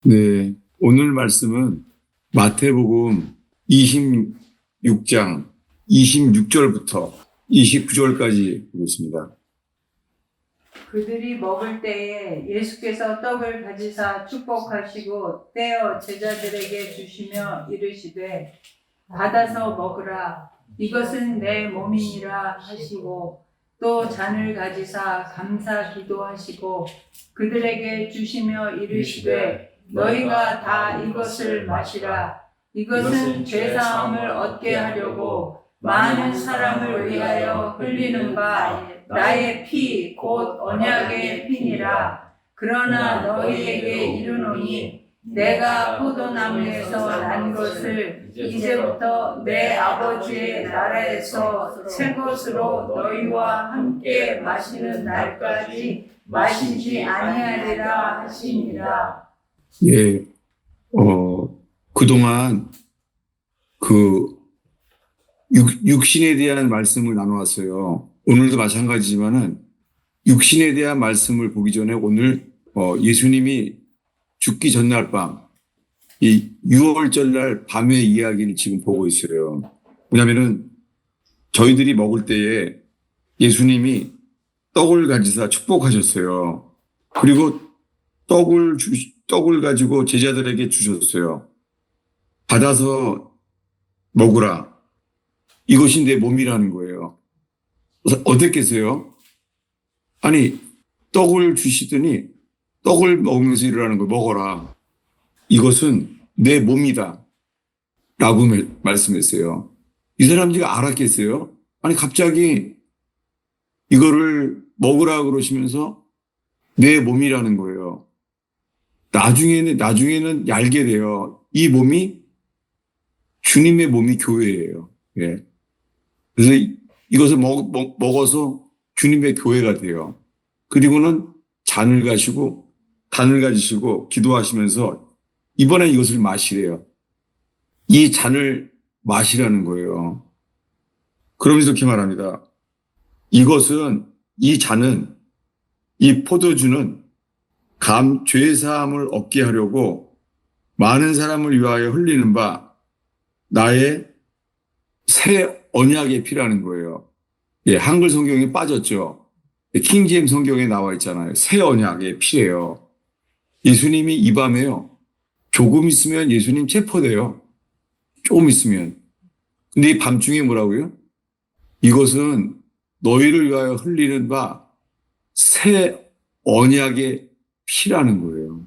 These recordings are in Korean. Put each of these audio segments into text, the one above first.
네, 오늘 말씀은 마태복음 26장 26절부터 29절까지 보겠습니다. 그들이 먹을 때에 예수께서 떡을 가지사 축복하시고 떼어 제자들에게 주시며 이르시되 받아서 먹으라 이것은 내 몸이니라 하시고 또 잔을 가지사 감사 기도하시고 그들에게 주시며 이르시되 너희가 다 이것을 마시라 이것은 죄사함을 얻게 하려고 많은 사람을 위하여 흘리는 바 나의 피 곧 언약의 피니라. 그러나 너희에게 이르노니 내가 포도나무에서 난 것을 이제부터 내 아버지의 나라에서 새 것으로 너희와 함께 마시는 날까지 마시지 아니하리라 하시니라. 예, 그동안 육신에 대한 말씀을 나눠왔어요. 오늘도 마찬가지지만은 육신에 대한 말씀을 보기 전에 오늘 예수님이 죽기 전날 밤, 이 6월절 날 밤의 이야기를 지금 보고 있어요. 왜냐면은 저희들이 먹을 때에 예수님이 떡을 가지사 축복하셨어요. 그리고 떡을 가지고 제자들에게 주셨어요. 받아서 먹으라. 이것이 내 몸이라는 거예요. 어땠겠어요? 아니, 떡을 주시더니 떡을 먹으면서 이러라는 거 먹어라. 이것은 내 몸이다. 라고 말씀했어요. 이 사람들이 알았겠어요? 아니, 갑자기 이거를 먹으라 그러시면서 내 몸이라는 거예요. 나중에는 알게 돼요. 이 몸이 주님의 몸이 교회예요. 예. 그래서 이것을 먹어서 주님의 교회가 돼요. 그리고는 잔을 가지시고 기도하시면서 이번에 이것을 마시래요. 이 잔을 마시라는 거예요. 그러면서 이렇게 말합니다. 이 잔은, 이 포도주는 죄사함을 얻게 하려고 많은 사람을 위하여 흘리는 바 나의 새 언약의 피라는 거예요. 예, 한글 성경에 빠졌죠. 킹제임 성경에 나와 있잖아요. 새 언약의 피래요. 예수님이 이 밤에요. 조금 있으면 예수님 체포돼요. 조금 있으면. 근데 이 밤중에 뭐라고요? 이것은 너희를 위하여 흘리는 바 새 언약의 피라는 거예요.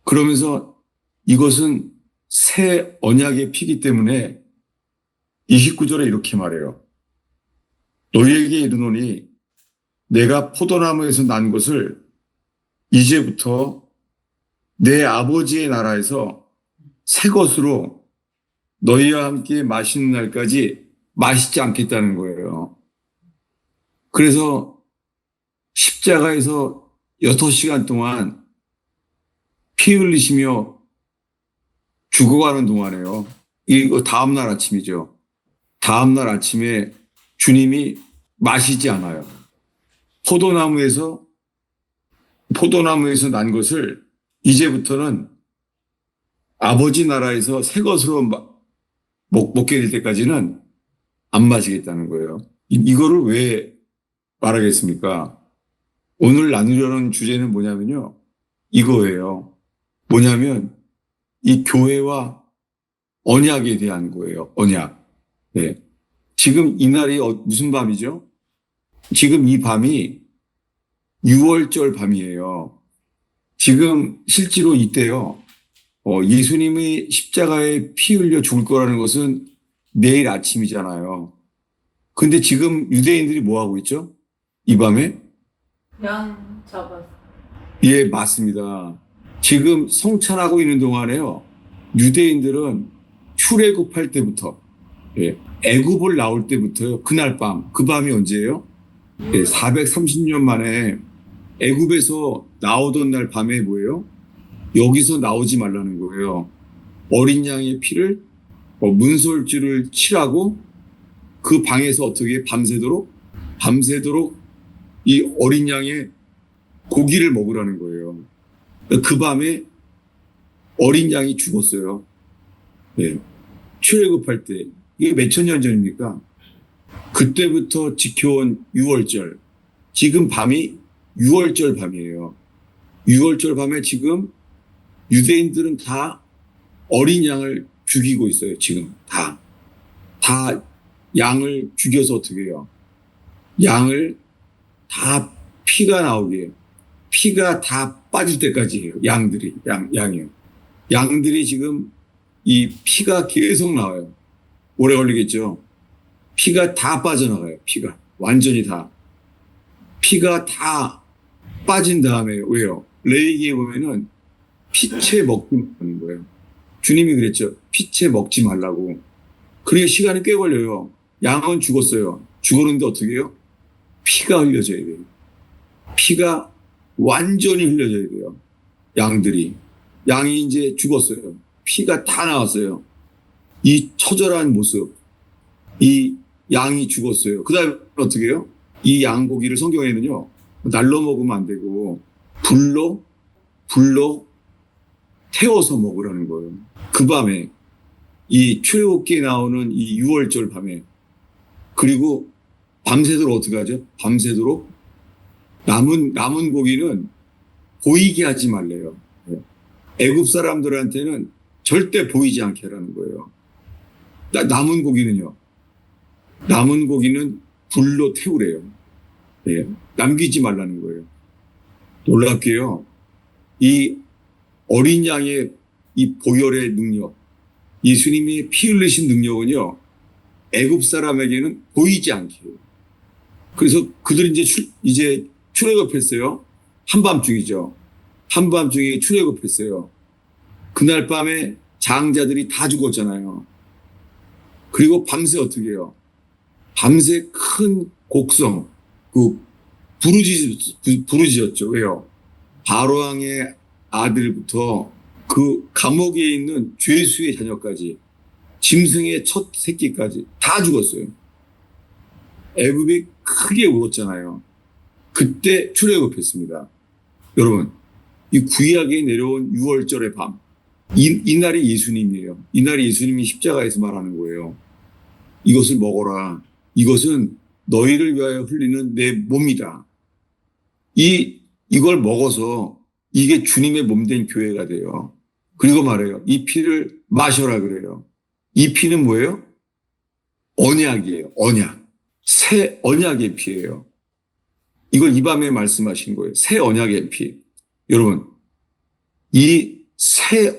그러면서 이것은 새 언약의 피기 때문에 29절에 이렇게 말해요. 너희에게 이르노니 내가 포도나무에서 난 것을 이제부터 내 아버지의 나라에서 새 것으로 너희와 함께 마시는 날까지 마시지 않겠다는 거예요. 그래서 십자가에서 6시간 동안 피 흘리시며 죽어가는 동안에요. 이거 다음날 아침이죠. 다음날 아침에 주님이 마시지 않아요. 포도나무에서 난 것을 이제부터는 아버지 나라에서 새 것으로 먹게 될 때까지는 안 마시겠다는 거예요. 이거를 왜 말하겠습니까? 오늘 나누려는 주제는 뭐냐면요. 이거예요. 뭐냐면 이 교회와 언약에 대한 거예요. 언약. 네. 지금 이 날이 무슨 밤이죠? 지금 이 밤이 6월절 밤이에요. 지금 실제로 이때요. 예수님이 십자가에 피 흘려 죽을 거라는 것은 내일 아침이잖아요. 근데 지금 유대인들이 뭐 하고 있죠? 이 밤에? 양 잡았어. 예, 맞습니다. 지금 성찬하고 있는 동안에요. 유대인들은 출애굽할 때부터, 예, 애굽을 나올 때부터요. 그날 밤, 그 밤이 언제예요? 예, 430년 만에 애굽에서 나오던 날 밤에 뭐예요? 여기서 나오지 말라는 거예요. 어린 양의 피를 문설주를 칠하고 그 방에서 어떻게 밤새도록 이 어린 양의 고기를 먹으라는 거예요. 그 밤에 어린 양이 죽었어요. 예. 출애굽할 때. 이게 몇천 년 전입니까? 그때부터 지켜온 유월절. 지금 밤이 유월절 밤이에요. 유월절 밤에 지금 유대인들은 다 어린 양을 죽이고 있어요. 지금 다 양을 죽여서 어떻게 해요? 양을 다 피가 나오게 해요. 피가 다 빠질 때까지 해요. 양이요. 양들이 지금 이 피가 계속 나와요. 오래 걸리겠죠. 피가 다 빠져나가요. 피가 완전히 다. 피가 다 빠진 다음에 왜요? 레위기에 보면은 피채 먹지 말라는 거예요. 주님이 그랬죠. 피채 먹지 말라고. 그러니까 시간이 꽤 걸려요. 양은 죽었어요. 죽었는데 어떻게 해요? 피가 흘려져야 돼요. 피가 완전히 흘려져야 돼요. 양이 이제 죽었어요. 피가 다 나왔어요. 이 처절한 모습. 이 양이 죽었어요. 그 다음에 어떻게 해요? 이 양고기를 성경에는요, 날로 먹으면 안 되고, 불로 태워서 먹으라는 거예요. 그 밤에, 이 출애굽기에 나오는 이 유월절 밤에, 그리고 밤새도록 어떻게 하죠? 밤새도록 남은 고기는 보이게 하지 말래요. 애굽 사람들한테는 절대 보이지 않게 하라는 거예요. 남은 고기는 불로 태우래요. 예, 남기지 말라는 거예요. 놀랍게요. 이 어린 양의 이 보혈의 능력, 예수님이 피 흘리신 능력은요, 애굽 사람에게는 보이지 않게 해요. 그래서 그들이 이제 출애굽했어요. 한밤중이죠. 한밤중에 출애굽했어요. 그날 밤에 장자들이 다 죽었잖아요. 그리고 밤새 어떻게 해요? 밤새 큰 곡성, 부르짖었죠. 왜요? 바로왕의 아들부터 그 감옥에 있는 죄수의 자녀까지, 짐승의 첫 새끼까지 다 죽었어요. 애굽이 크게 울었잖아요. 그때 출애굽했습니다. 여러분, 이 구약에 내려온 유월절의 밤, 이날이 예수님이에요. 이날이 예수님이 십자가에서 말하는 거예요. 이것을 먹어라. 이것은 너희를 위하여 흘리는 내 몸이다. 이걸 먹어서 이게 주님의 몸된 교회가 돼요. 그리고 말해요. 이 피를 마셔라 그래요. 이 피는 뭐예요? 언약이에요. 언약. 새 언약의 피예요. 이걸 이 밤에 말씀하신 거예요. 새 언약의 피. 여러분, 이 새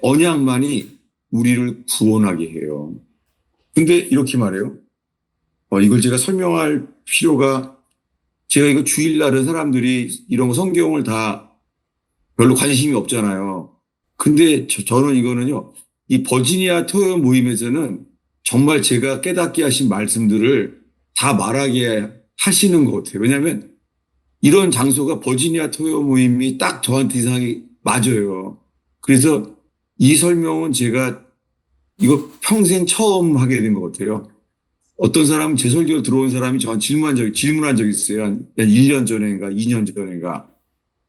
언약만이 우리를 구원하게 해요. 근데 이렇게 말해요. 이걸 제가 설명할 필요가, 제가 이거 주일날은 사람들이 이런 성경을 다 별로 관심이 없잖아요. 근데 저는 이거는요, 이 버지니아 토요 모임에서는 정말 제가 깨닫게 하신 말씀들을 다 말하게 하시는 것 같아요. 왜냐하면 이런 장소가 버지니아 토요 모임이 딱 저한테 이상하게 맞아요. 그래서 이 설명은 제가 이거 평생 처음 하게 된 것 같아요. 어떤 사람은 제 설교 들어온 사람이 저한테 질문한 적이 있어요. 한 1년 전인가 2년 전인가.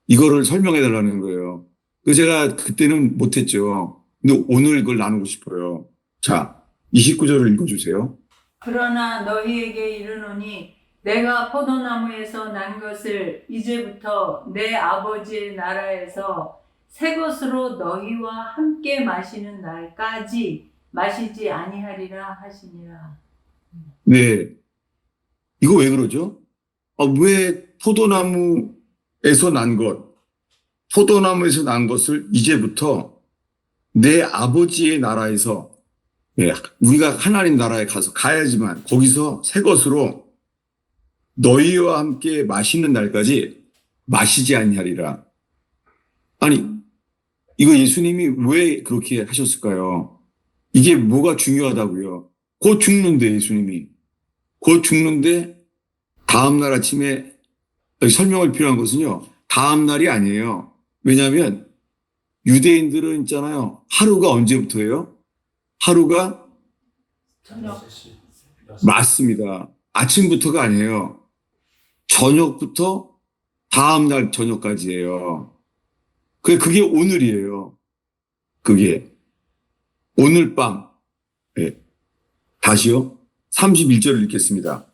이거를 설명해 달라는 거예요. 그래서 제가 그때는 못했죠. 근데 오늘 이걸 나누고 싶어요. 자, 29절을 읽어주세요. 그러나 너희에게 이르노니 내가 포도나무에서 난 것을 이제부터 내 아버지의 나라에서 새 것으로 너희와 함께 마시는 날까지 마시지 아니하리라 하시니라. 네. 이거 왜 그러죠? 왜 포도나무에서 난 것을 이제부터 내 아버지의 나라에서, 우리가 하나님 나라에 가야지만 거기서 새 것으로 너희와 함께 마시는 날까지 마시지 아니하리라. 아니, 이거 예수님이 왜 그렇게 하셨을까요? 이게 뭐가 중요하다고요? 곧 죽는데, 예수님이. 곧 죽는데, 다음날 아침에, 설명할 필요한 것은요, 다음날이 아니에요. 왜냐하면, 유대인들은 있잖아요. 하루가 언제부터예요? 하루가? 저녁. 맞습니다. 아침부터가 아니에요. 저녁부터 다음날 저녁까지예요. 그게 오늘이에요. 그게. 오늘 밤. 네. 다시요. 31절을 읽겠습니다.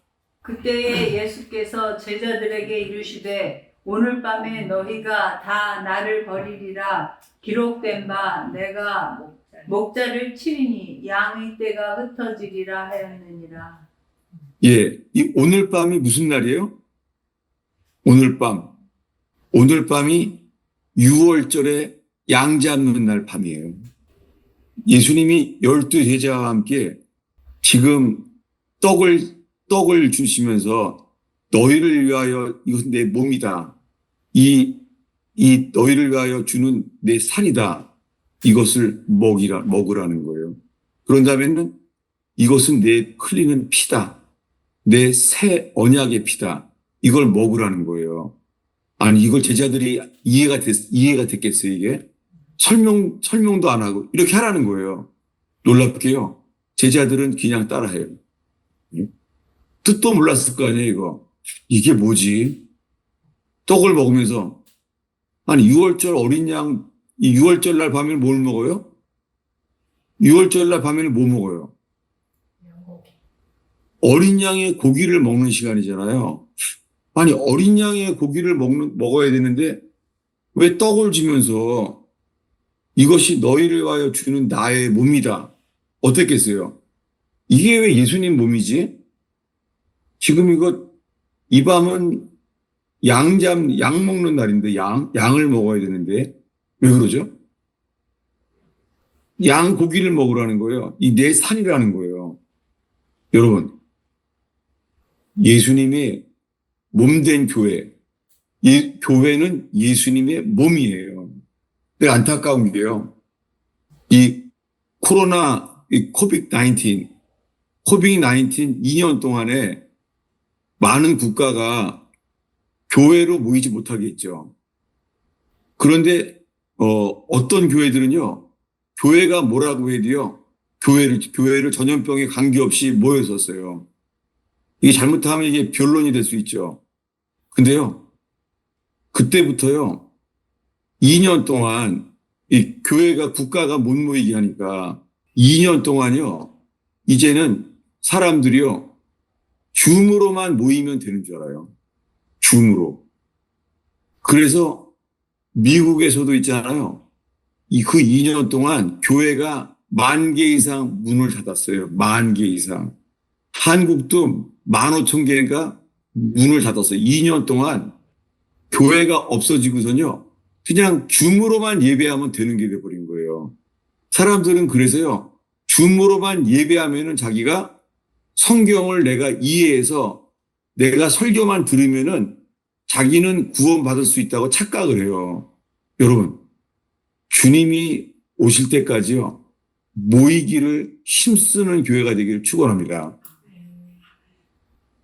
그때에 예수께서 제자들에게 이르시되 오늘 밤에 너희가 다 나를 버리리라 기록된 바 내가 목자를 치리니 양의 떼가 흩어지리라 하였느니라. 예. 이 오늘 밤이 무슨 날이에요? 오늘 밤. 오늘 밤이 6월절에 양 잡는 날 밤이에요. 예수님이 12제자와 함께 지금 떡을 주시면서 너희를 위하여 이것은 내 몸이다. 이 너희를 위하여 주는 내 살이다. 이것을 먹으라는 거예요. 그런 다음에는 이것은 내 흘리는 피다. 내 새 언약의 피다. 이걸 먹으라는 거예요. 아니, 이걸 제자들이 이해가 됐겠어요, 이게? 설명도 안 하고 이렇게 하라는 거예요. 놀랍게요. 제자들은 그냥 따라해요. 뜻도 몰랐을 거 아니에요, 이거. 이게 뭐지? 떡을 먹으면서, 아니, 6월절 어린 양, 이 6월절 날 밤에는 뭘 먹어요? 6월절 날 밤에는 뭐 먹어요? 어린 양의 고기를 먹는 시간이잖아요. 아니, 어린 양의 고기를 먹어야 되는데, 왜 떡을 주면서 이것이 너희를 위하여 주는 나의 몸이다. 어땠겠어요? 이게 왜 예수님 몸이지? 지금 이 밤은 양 먹는 날인데, 양을 먹어야 되는데, 왜 그러죠? 양 고기를 먹으라는 거예요. 이 내 살이라는 거예요. 여러분, 예수님의 몸된 교회, 교회는 예수님의 몸이에요. 근데 안타까운 게요. 이 코비드-19 2년 동안에 많은 국가가 교회로 모이지 못하게 했죠. 그런데 어떤 교회들은요. 교회가 뭐라고 해도요. 교회를 전염병에 관계없이 모였었어요. 이게 잘못하면 이게 변론이 될 수 있죠. 근데요. 그때부터요. 2년 동안 이 국가가 못 모이게 하니까 2년 동안요. 이제는 사람들이요. 줌으로만 모이면 되는 줄 알아요. 줌으로. 그래서 미국에서도 있잖아요. 그 2년 동안 교회가 10,000개 이상 문을 닫았어요. 10,000개 이상. 한국도 15,000개가 문을 닫았어요. 2년 동안 교회가 없어지고서는요. 그냥 줌으로만 예배하면 되는 게 돼버린 거예요. 사람들은 그래서요. 줌으로만 예배하면은 자기가 성경을 내가 이해해서 내가 설교만 들으면은 자기는 구원받을 수 있다고 착각을 해요. 여러분, 주님이 오실 때까지요. 모이기를 힘쓰는 교회가 되기를 축원합니다.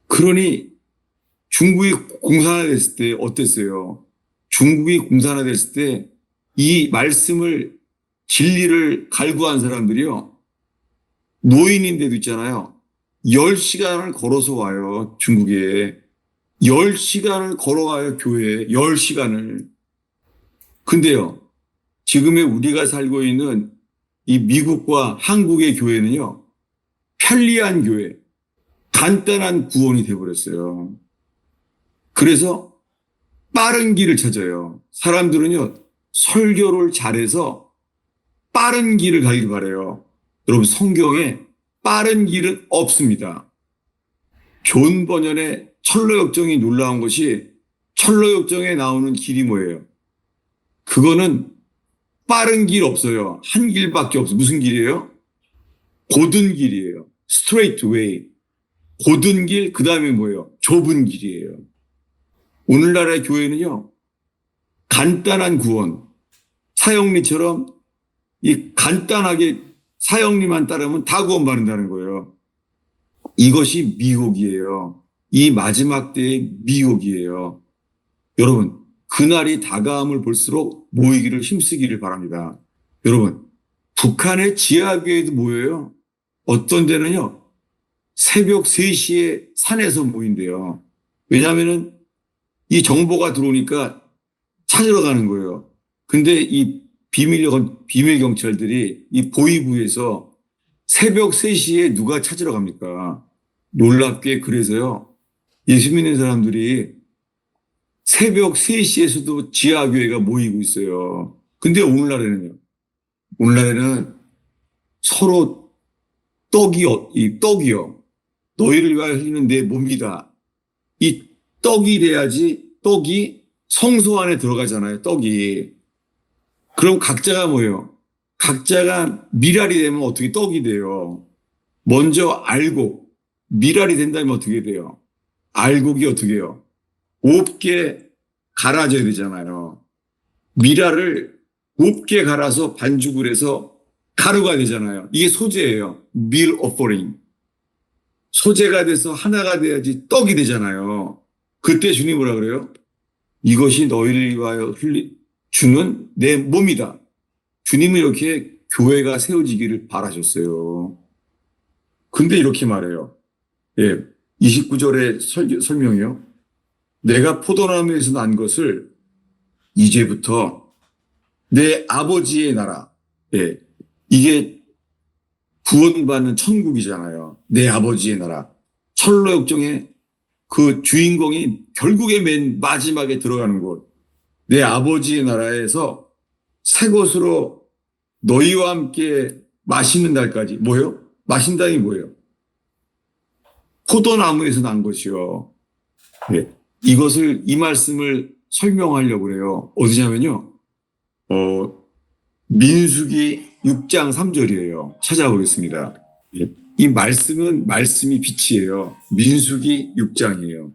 그러니 중국이 공산화됐을 때 어땠어요? 중국이 공산화됐을 때 이 말씀을 진리를 갈구한 사람들이요. 노인인데도 있잖아요. 10시간을 걸어서 와요. 중국에. 10시간을 걸어와요. 교회에. 10시간을. 근데요. 지금의 우리가 살고 있는 이 미국과 한국의 교회는요. 편리한 교회. 간단한 구원이 돼버렸어요. 그래서 빠른 길을 찾아요. 사람들은요. 설교를 잘해서 빠른 길을 가길 바라요. 여러분 성경에 빠른 길은 없습니다. 존 버년의 철로역정이 놀라운 것이 철로역정에 나오는 길이 뭐예요? 그거는 빠른 길 없어요. 한 길밖에 없어요. 무슨 길이에요? 곧은 길이에요. straight way. 곧은 길, 그 다음에 뭐예요? 좁은 길이에요. 오늘날의 교회는요, 간단한 구원, 사형리처럼 이 간단하게 사형리만 따르면 다 구원받는다는 거예요. 이것이 미혹이에요. 이 마지막 때의 미혹이에요. 여러분, 그날이 다가옴을 볼수록 모이기를 힘쓰기를 바랍니다. 여러분, 북한의 지하교회도 모여요. 어떤 데는요, 새벽 3시에 산에서 모인대요. 왜냐하면은 이 정보가 들어오니까 찾으러 가는 거예요. 근데 이 비밀 경찰들이 이 보위부에서 새벽 3시에 누가 찾으러 갑니까? 놀랍게 그래서요. 예수 믿는 사람들이 새벽 3시에서도 지하교회가 모이고 있어요. 근데 오늘날에는요. 오늘날에는 서로 떡이요. 너희를 위하여 흘리는 내 몸이다. 이 떡이 돼야지 떡이 성소 안에 들어가잖아요. 떡이. 그럼 각자가 뭐예요? 각자가 미랄이 되면 어떻게 떡이 돼요? 먼저 알곡, 미랄이 된다면 어떻게 돼요? 알곡이 어떻게 해요? 곱게 갈아져야 되잖아요. 미랄을 곱게 갈아서 반죽을 해서 가루가 되잖아요. 이게 소재예요. 밀 오퍼링. 소재가 돼서 하나가 돼야지 떡이 되잖아요. 그때 주님 뭐라 그래요? 이것이 너희를 위하여 주는 내 몸이다. 주님은 이렇게 교회가 세워지기를 바라셨어요. 근데 이렇게 말해요. 예, 29절의 설명이요. 내가 포도나무에서 난 것을 이제부터 내 아버지의 나라, 예, 이게 구원받는 천국이잖아요. 내 아버지의 나라. 철로역정의 그 주인공이 결국에 맨 마지막에 들어가는 곳. 내 아버지의 나라에서 새 것으로 너희와 함께 마시는 날까지. 뭐예요? 마신다니 뭐예요? 포도나무에서 난 것이요. 예. 이 말씀을 설명하려고 그래요. 어디냐면요. 민수기 6장 3절이에요. 찾아보겠습니다. 예. 이 말씀이 빛이에요. 민수기 6장이에요.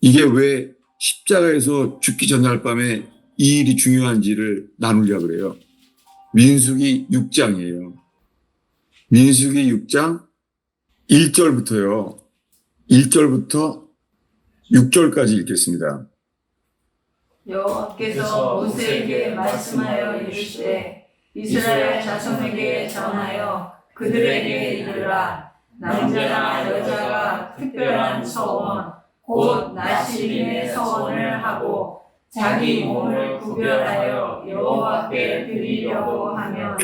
이게 왜 십자가에서 죽기 전날 밤에 이 일이 중요한지를 나누려고 그래요. 민수기 6장이에요. 민수기 6장 1절부터요. 1절부터 6절까지 읽겠습니다. 여호와께서 모세에게 말씀하여 이르시되 이스라엘 자손에게 전하여 그들에게 이르라. 남자나 여자가 특별한 서원 곧 나시린의 서원을 하고 자기 몸을 구별하여 여호와께 드리려고 하면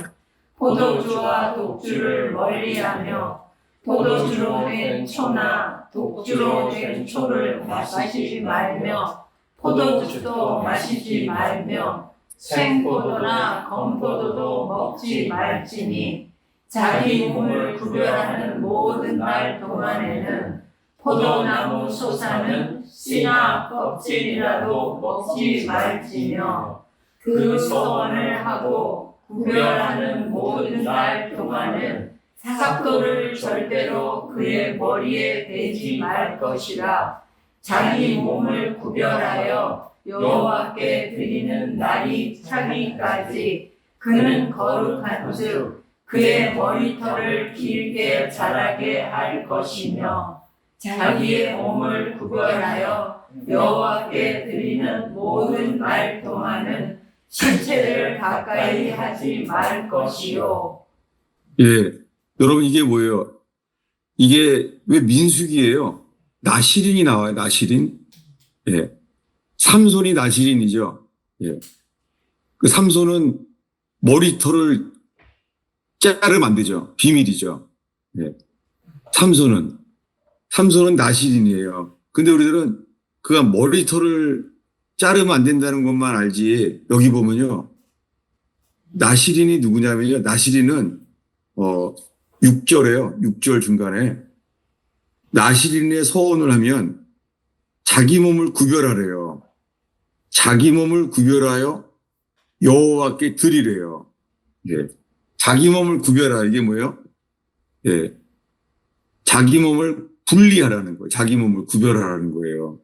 포도주와 독주를 멀리하며 포도주로 된 초나 독주로 된 초를 마시지 말며 포도주도 마시지 말며 생포도나 건포도도 먹지 말지니 자기 몸을 구별하는 모든 날 동안에는 포도나무 솟아는 씨나 껍질이라도 먹지 말지며 그 서원을 하고 구별하는 모든 날 동안은 삭도를 절대로 그의 머리에 대지 말 것이라. 자기 몸을 구별하여 여호와께 드리는 날이 차기까지 그는 거룩한즉 그의 머리털을 길게 자라게 할 것이며 자기의 몸을 구별하여 여호와께 드리는 모든 날 동안은 신체를 가까이 하지 말 것이요. 예, 여러분 이게 뭐예요? 이게 왜 민수기예요? 나시린이 나와요. 나시린. 예, 삼손이 나시린이죠. 예, 그 삼손은 머리털을 자르면 안 되죠. 비밀이죠. 예, 삼손은 나시린이에요. 근데 우리들은 그가 머리털을 자르면 안 된다는 것만 알지. 여기 보면요. 나시린이 누구냐면요. 나시린은 6절에요. 6절 중간에 나시린의 서원을 하면 자기 몸을 구별하래요. 자기 몸을 구별하여 여호와께 드리래요. 예. 자기 몸을 구별하라. 이게 뭐예요? 예. 자기 몸을 분리하라는 거예요. 자기 몸을 구별하라는 거예요.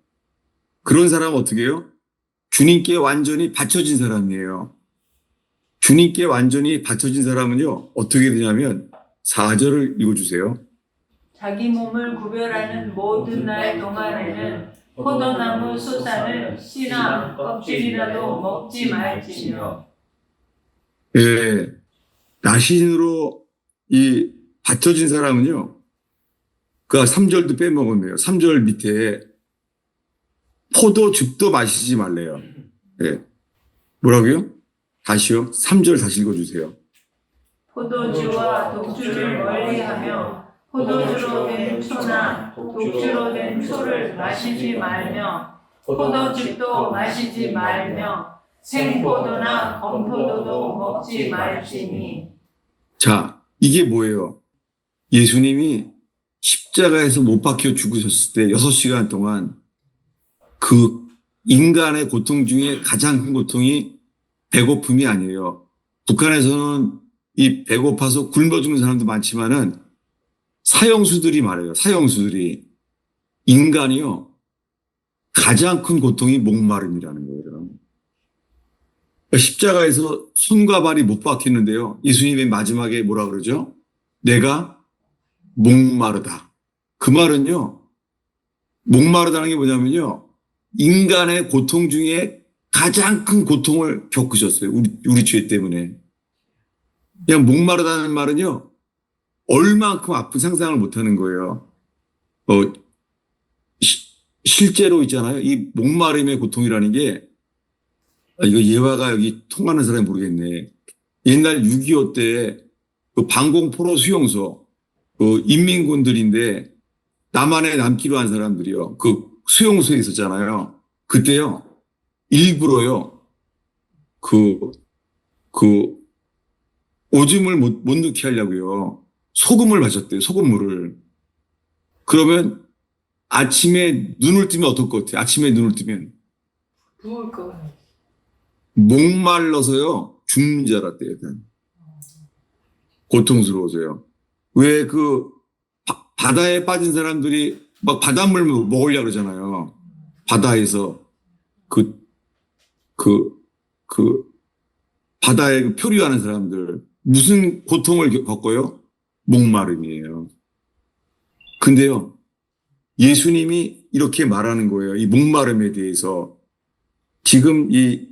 그런 사람은 어떻게 해요? 주님께 완전히 바쳐진 사람이에요. 주님께 완전히 바쳐진 사람은요. 어떻게 되냐면 4절을 읽어주세요. 자기 몸을 구별하는 모든 날 동안에는 포도나무 솟아는 씨나 껍질이라도 먹지 말지며. 예, 나신으로 이 바쳐진 사람은요. 그 3절도 빼먹었네요. 3절 밑에 포도즙도 마시지 말래요. 예. 뭐라고요? 다시요. 3절 다시 읽어주세요. 포도주와 독주를 멀리하며 포도주로 된 초나 독주로 된 초를 마시지 말며 포도즙도 마시지 말며 생포도나 건포도도 먹지 말지니. 자, 이게 뭐예요? 예수님이 십자가에서 못 박혀 죽으셨을 때 6시간 동안 그 인간의 고통 중에 가장 큰 고통이 배고픔이 아니에요. 북한에서는 이 배고파서 굶어 죽는 사람도 많지만은 사형수들이 말해요. 사형수들이. 인간이요. 가장 큰 고통이 목마름이라는 거예요. 십자가에서 손과 발이 못 박히는데요. 예수님이 마지막에 뭐라 그러죠? 내가 목마르다. 그 말은요. 목마르다는 게 뭐냐면요. 인간의 고통 중에 가장 큰 고통을 겪으셨어요. 우리 죄 때문에. 그냥 목마르다는 말은요. 얼만큼 아픈 상상을 못하는 거예요. 실제로 있잖아요. 이 목마름의 고통이라는 게 이거 예화가 여기 통하는 사람이 모르겠네. 옛날 6.25 때 그 방공포로 수용소 그 인민군들인데 남한에 남기로 한 사람들이요. 그 수용소에 있었잖아요. 그때요. 일부러요. 그 오줌을 못 넣게 하려고요. 소금을 마셨대요. 소금물을. 그러면 아침에 눈을 뜨면 어떨 것 같아요? 아침에 눈을 뜨면. 부을 거 같아요. 목말라서요. 죽는 줄 알았대요. 일단. 고통스러워서요. 왜 그 바다에 빠진 사람들이 막 바닷물 먹으려고 그러잖아요. 바다에서 바다에 표류하는 사람들. 무슨 고통을 겪어요? 목마름이에요. 근데요. 예수님이 이렇게 말하는 거예요. 이 목마름에 대해서. 지금 이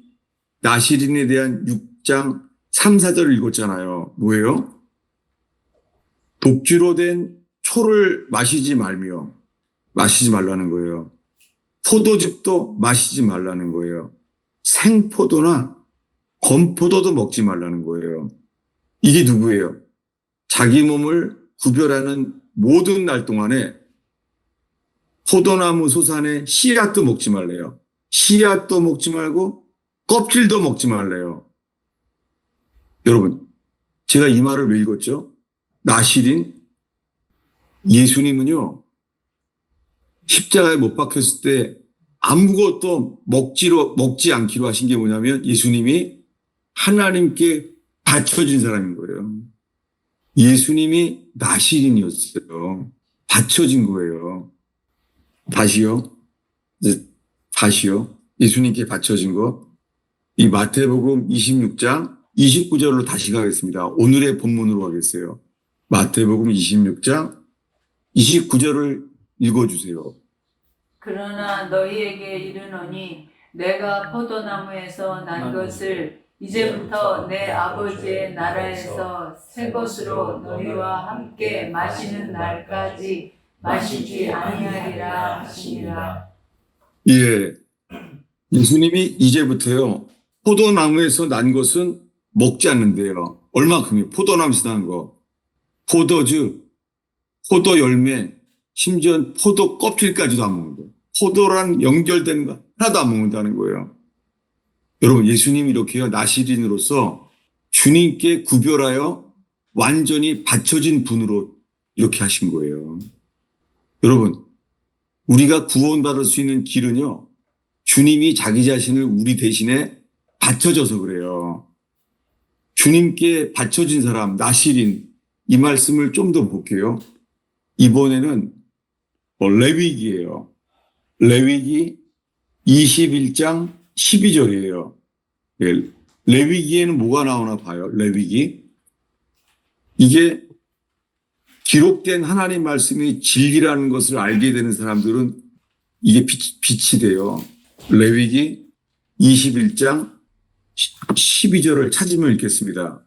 나시린에 대한 6장 3, 4절을 읽었잖아요. 뭐예요? 독주로 된 초를 마시지 말라는 거예요. 포도즙도 마시지 말라는 거예요. 생포도나 건포도도 먹지 말라는 거예요. 이게 누구예요? 자기 몸을 구별하는 모든 날 동안에 포도나무 소산에 씨앗도 먹지 말래요. 씨앗도 먹지 말고 껍질도 먹지 말래요. 여러분, 제가 이 말을 왜 읽었죠? 나시린 예수님은요. 십자가에 못 박혔을 때 아무것도 먹지 않기로 하신 게 뭐냐면 예수님이 하나님께 바쳐진 사람인 거예요. 예수님이 나시린이었어요. 바쳐진 거예요. 다시요. 예수님께 바쳐진 거. 이 마태복음 26장 29절로 다시 가겠습니다. 오늘의 본문으로 가겠어요. 마태복음 26장 29절을 읽어주세요. 그러나 너희에게 이르노니 내가 포도나무에서 난 것을 이제부터 내 아버지의 나라에서 새 것으로 너희와 함께 마시는 날까지 마시지 아니하리라 하시니라. 예, 예수님이 이제부터요 포도나무에서 난 것은 먹지 않는데요. 얼마큼이요? 포도나무에서 난 거, 포도즙, 포도 열매, 심지어 포도 껍질까지도 안 먹는다. 포도랑 연결된 거 하나도 안 먹는다는 거예요. 여러분, 예수님이 이렇게요 나시린으로서 주님께 구별하여 완전히 바쳐진 분으로 이렇게 하신 거예요. 여러분, 우리가 구원받을 수 있는 길은요 주님이 자기 자신을 우리 대신에 바쳐줘서 그래요. 주님께 바쳐진 사람, 나시린, 이 말씀을 좀 더 볼게요. 이번에는 레위기예요. 레위기 21장 12절이에요. 레위기에는 뭐가 나오나 봐요. 레위기. 이게 기록된 하나님 말씀이 진리라는 것을 알게 되는 사람들은 이게 빛이 돼요. 레위기 21장 12절을 찾으면 읽겠습니다.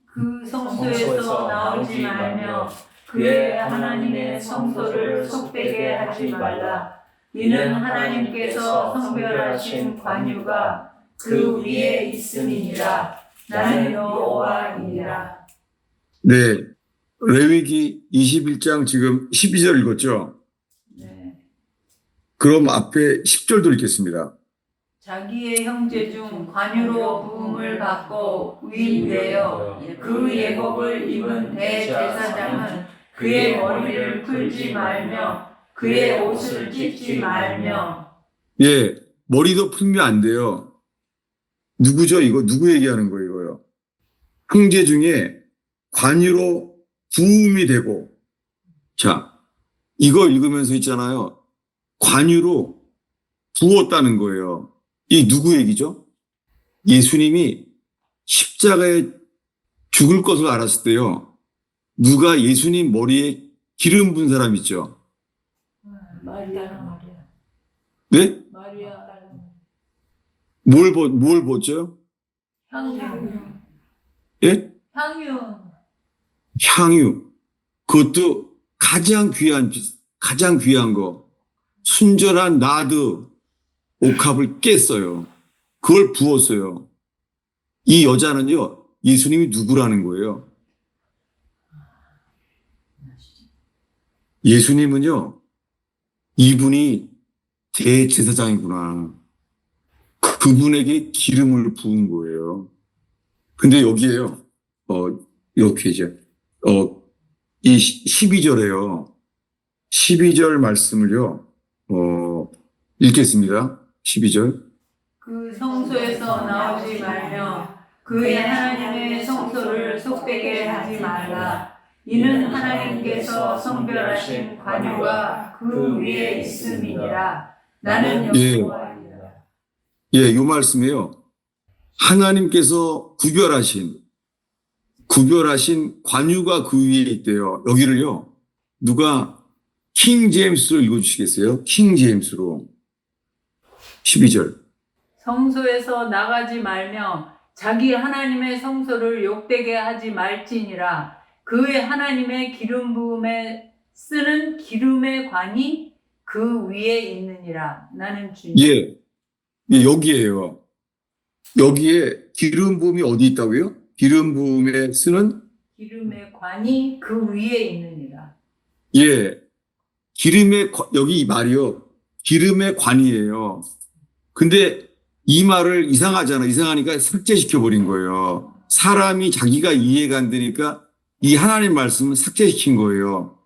그 성소에서 나오지 말며 그의 하나님의 성소를 속되게 하지 말라. 이는 하나님께서 성별하신 관유가 그 위에 있음이니라. 나는 여호와이니라. 네. 레위기 21장 지금 12절 읽었죠? 네. 그럼 앞에 10절도 읽겠습니다. 자기의 형제 중 관유로 부음을 받고 위임되어 그 예복을 입은 대제사장은 그의 머리를 풀지 말며 그의 옷을 찢지 말며. 예. 머리도 풀면 안 돼요. 누구죠? 이거 누구 얘기하는 거예요, 이거요? 형제 중에 관유로 부음이 되고, 자, 이거 읽으면서 있잖아요. 관유로 부었다는 거예요. 이 누구 얘기죠? 예수님이 십자가에 죽을 것을 알았을 때요. 누가 예수님 머리에 기름 분 사람 있죠? 마리아. 네? 마리아. 뭘 보죠? 향유. 예? 향유. 향유. 그것도 가장 귀한 거. 순전한 나드 옥합을 깼어요. 그걸 부었어요. 이 여자는요, 예수님이 누구라는 거예요? 예수님은요, 이분이 대제사장이구나. 그분에게 기름을 부은 거예요. 근데 여기에요, 이렇게 이제, 이 12절에요. 12절 말씀을요, 읽겠습니다. 12절. 그 성소에서 나오지 말며 그의 하나님의 성소를 속되게 하지 말라. 이는 하나님께서 성별하신 관유가 그 위에 있음이니라. 나는 예. 여호와이니라. 예, 요 말씀이에요. 하나님께서 구별하신 관유가 그 위에 있대요. 여기를요, 누가 킹 제임스로 읽어주시겠어요? 킹 제임스로. 12절. 성소에서 나가지 말며 자기 하나님의 성소를 욕되게 하지 말지니라. 그의 하나님의 기름 부음에 쓰는 기름의 관이 그 위에 있느니라. 나는 주님. 예, 예, 여기에요. 여기에 기름 부음이 어디 있다고요? 기름 부음에 쓰는, 기름의 관이 그 위에 있느니라. 예, 여기 이 말이요. 기름의 관이에요. 근데 이 말을 이상하니까 삭제시켜버린 거예요. 사람이 자기가 이해가 안 되니까 이 하나님 말씀을 삭제시킨 거예요.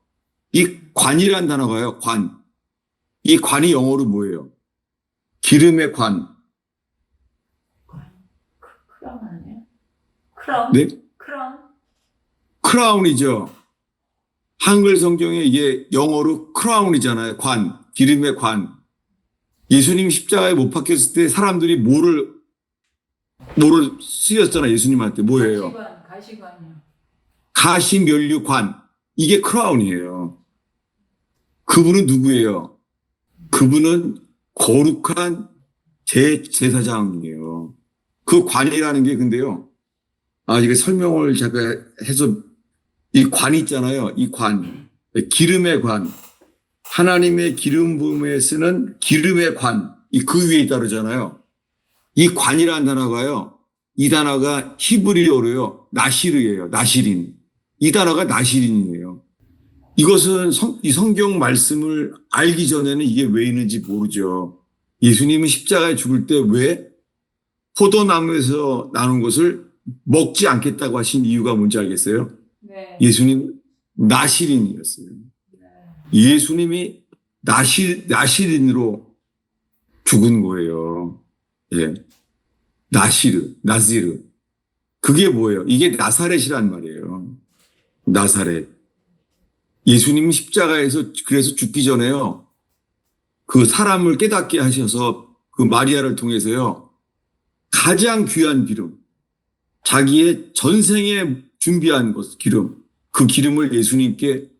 이 관이란 단어가요, 관. 이 관이 영어로 뭐예요? 기름의 관. 크라운 아니에요? 크라운? 네? 크라운? 크라운이죠. 한글 성경에 이게 영어로 크라운이잖아요. 관. 기름의 관. 예수님 십자가에 못 박혔을 때 사람들이 뭐를 쓰였잖아요. 예수님한테. 뭐예요? 가시관이요. 가시면류관. 이게 크라운이에요. 그분은 누구예요? 그분은 거룩한 제사장이에요. 그 관이라는 게 근데요. 이게 설명을 제가 해서 이 관 있잖아요. 이 관. 기름의 관. 하나님의 기름 부음에 쓰는 기름의 관. 그 위에 있다르잖아요. 이 관이라는 단어가요. 이 단어가 히브리어로요. 나시르예요. 나시린. 이 단어가 나시린이에요. 이것은 이 성경 말씀을 알기 전에는 이게 왜 있는지 모르죠. 예수님은 십자가에 죽을 때 왜 포도나무에서 나눈 것을 먹지 않겠다고 하신 이유가 뭔지 알겠어요? 네. 예수님 나시린이었어요. 예수님이 나시린으로 죽은 거예요. 예. 나지르. 그게 뭐예요? 이게 나사렛이란 말이에요. 나사렛. 예수님 십자가에서 그래서 죽기 전에요. 그 사람을 깨닫게 하셔서 그 마리아를 통해서요. 가장 귀한 기름. 자기의 전생에 준비한 것, 기름. 그 기름을 예수님께